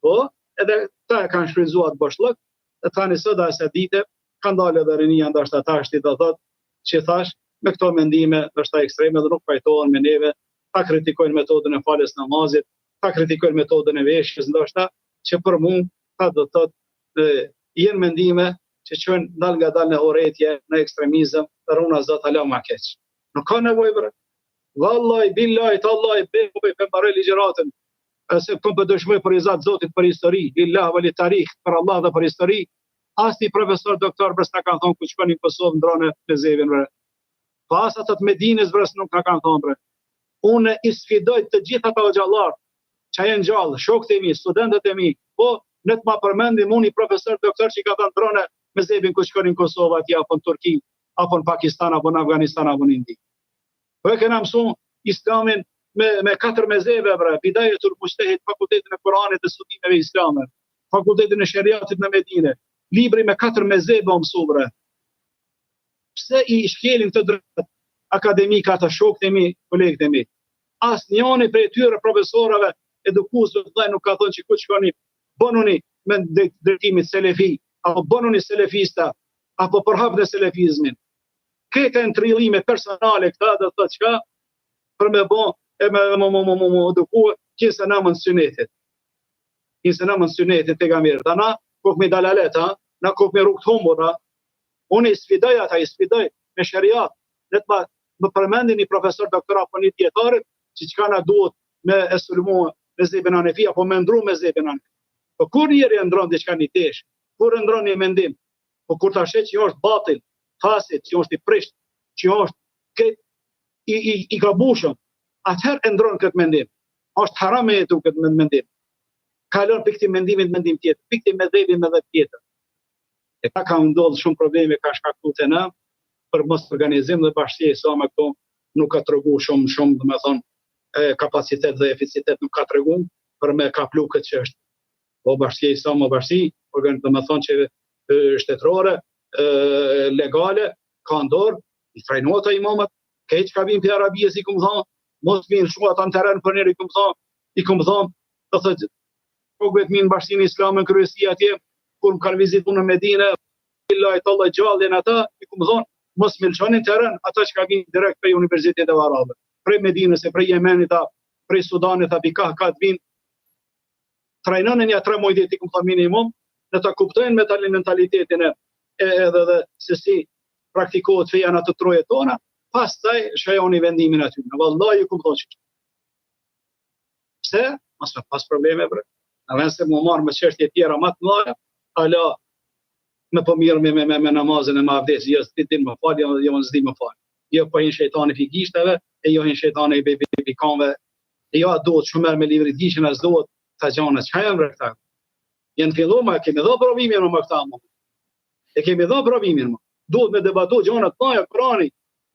po edhe ta e kanë shfrytzuar boshllëk, e tani sot asaj dite kanë dalë edhe rinia ndoshta tashti do thotë që thash me këto mendime ndoshta ekstreme dhe nuk pajtohen me neve, ta kritikojnë metodën e falës namazit, ta kritikojnë metodën e veshjes, ndoshta që për mua ta do të thotë janë mendime që çojnë dal nga dal në urrëtie, në ekstremizëm, runa zot ala ma keq. Nuk ka nevojë bre. Vallahi billahi tallahi be mbaroj ligjëratën. Se po dëshmoj për izat Zotit për histori, billah vali tarikh, për Allah dhe për histori. Asnjë profesor doktor bres na kanë thonë ku shkoni në Kosovë ndronë me zevin bre. Pas ato të Medinës bres nuk na kanë thonë bre. Unë i sfidoj të gjithë ata xhallar që janë gjallë, shokët e mi, studentët e mi, po ne të ma përmendim unë i profesor doktor që ka thënë ndronë me zevin ku shkoni në Kosovë atje apo në Turqi, apo në Pakistan, apo në Afganistan, apo në Indi. Po e kena mësu islamin me 4 mezhebe bre, bidajetul mujtehid, fakultetin e Kuranit dhe studimeve islame, fakultetin e Sheriatit në Medinë, libri me 4 mezhebe o mësu bre. Pse i shkelin të drejt akademika ata shokët e mi, kolegët e mi? Asnjëri prej tyre profesorëve edukuesve të nuk ka thënë që ku shkoni, bënuni me drejtimin selefi, apo bënuni selefista, apo përhapni selefizmin. Këto janë trillime personale këta do të thotë çka për me bë e me edukua qëse në mënë synetit. Qëse në mënë synetit të gamirë. Da na, kuk me dalalet, na kuk me rukët humbur, unë i sfidoj ata, i sfidoj me shëriat. Në të më përmendin një profesor doktorat për një djetarit, që qka na duhet me esulmu me zebin anefi, apo me ndru me zebin anefi. Po kur njeri e ndron diçka një tesh, kur e ndron një mendim, po kur ta shet që është batil, fasit, që është i prisht, që është i gabushëm, atëherë e ndron këtë mendim. Është haram e jetu këtë mendim. Kalon për këti mendimit mendim tjetër, për këti medhebin me dhe tjetër. E ta ka ndodhë shumë probleme ka shkaktu të në, për mos organizim dhe bashkësie sa me këto nuk ka tregu shumë, dhe me thonë, kapacitet dhe eficitet nuk ka tregu, për me kaplu këtë që është. Po bashkësie sa më bashkësi, dhe me thonë që shtetërore, legale, ka ndorë, i frejnota imamat, keq ka vinë për Arabie, si këmë thonë, mos vinë shua ta në teren për njerë, i këmë thonë, të thëtë, kogëve të minë bashkësinë islamë në kryesi atje, kur më kanë vizitu në Medinë, illa e talla gjallin ata, i këmë thonë, mos milçonin teren, ata që ka vinë direkt prej Universiteteve Arabe, prej Medinës, prej Jemenit, prej Sudanit, pikah ka të vinë, trajnën e një 3 muaj ditë, i këmë thonë minimum, në ta kuptojnë mentalitetin edhe dhe se si praktikohet feja në të troje tona, pas taj shajoni vendimin aty. Në vallaj ju këmë thonë që. Pse? Mas me pas probleme bre. Në vend se mu marrë me çështje tjera më të mëdha, ala me pëmirë me namazën e me avdes, jo s'di më falë, jo s'di më falë. Jo po hinë shejtani figishteve, e jo hinë shejtani i bebikanve, e jo atë duhet shumer me livrit gjishën, as duhet të gjanët. Që janë bre këta? Jenë fillu, ma kemi dha provimin më këta më. E kemi dha provimin më. Duhet me debatu gjanët maja, Kurani,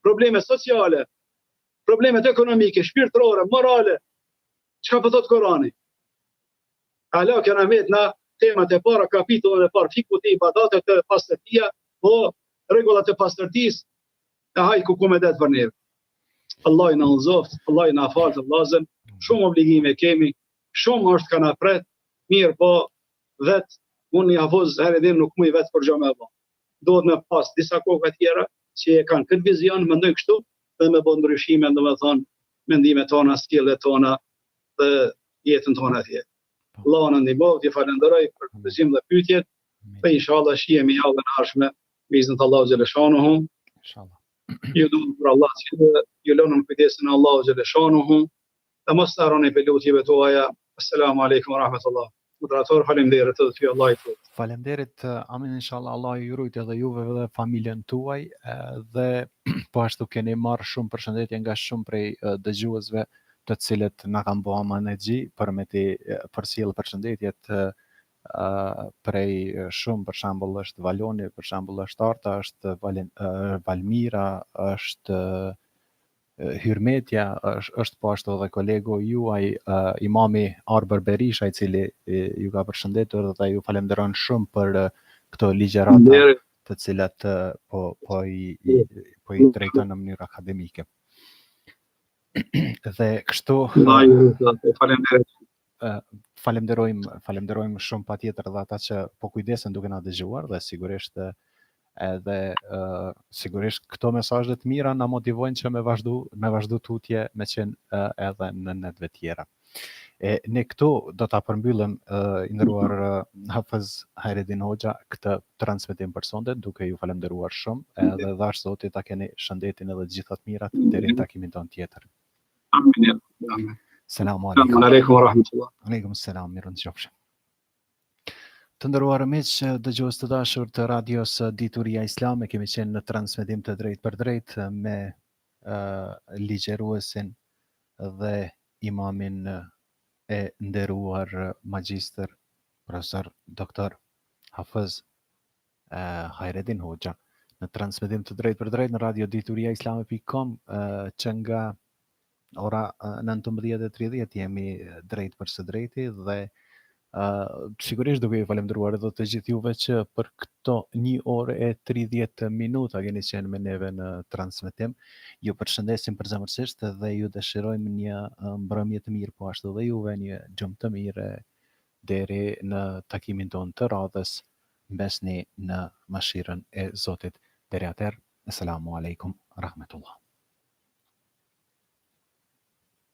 probleme sociale, problemet ekonomike, shpirtërore, morale, çka po thot Kurani. Ala kena met na temat e para, kapitullet e parë, fikut e ibadatet të pastërtia, po rregullat e pastërtisë, e haj ku me det për neve. Allah i na nëzoft, Allah i na falë të vlazën, shumë obligime kemi, shumë është ka na pret, mirë po vetë, unë i havuz herëdim nuk mu i vetë për gjë me ba. Duhet me pas disa kohë tjera, që e kanë këtë vizion, mendojnë kështu, dhe me bë ndryshime, dhe me thonë, mendimet tona, skillet tona, dhe jetën tona atje. Allah në ndihmoft, ju falenderoj për përgjigjem dhe pyetjet, dhe inshallah shihemi javën e ardhshme, me iznin të Allahu xhaleshanuhu. Inshallah. Ju duhet për Allah që ju lënën kujdesin e Allahu xhaleshanuhu, dhe mos harroni për lutjeve tuaja. Assalamu alaikum wa rahmatullah. Moderator, faleminderit edhe ty, Allah i fut. Faleminderit, amin inshallah, Allah ju rujt edhe juve dhe familjen tuaj, dhe po ashtu keni marrë shumë përshëndetje nga shumë prej dëgjuesve të cilët na kanë bërë amanexhi për me të përcjell përshëndetjet prej shumë, për shembull është Valoni, për shembull është Arta, është Valmira, është Hyrmetja, është po ashtu edhe kolegu juaj imami Arber Berisha, i cili ju ka përshëndetur dhe ju falenderon shumë për këto ligjërata të cilat po i drejton në mënyrë akademike. Dhe kështu falenderojmë shumë patjetër edhe ata që po kujdesen duke na dëgjuar, dhe sigurisht këto mesazhe të mira na motivojnë që me vazhdu tutje me qenë edhe në netëve tjera. E ne këtu do ta përmbyllim i nderuar Hafez Hajredin Hoxha këtë transmetim për sonte, duke ju falendëruar shumë, edhe dash Zoti ta keni shëndetin edhe të gjitha të mirat deri në takimin tonë tjetër. Amin. Selamu Selamun alaikum. alaikum wa rahmatullah. Aleikum selam, mirë ngjofshim. Të nderuar miq, dëgjues të dashur të radios Dituria Islame, kemi qenë në transmetim të drejtë për drejtë me ligjeruesin dhe imamin e nderuar magjistër profesor doktor Hafez Hajredin Hoxha në transmetim të drejtë për drejtë në radio dituriaislame.com që nga ora 19:30 jemi drejt për së drejti dhe sigurisht duke ju falendëruar edhe të gjithë juve që për këto 1 orë e 30 minuta keni qenë me neve në transmetim. Ju përshëndesim përzemërsisht dhe ju dëshirojmë një mbrëmje të mirë, po ashtu dhe juve një gjumë të mirë deri në takimin tonë të radhës. Mbesni në mëshirën e Zotit. Deri atëherë, asalamu alaikum rahmetullah.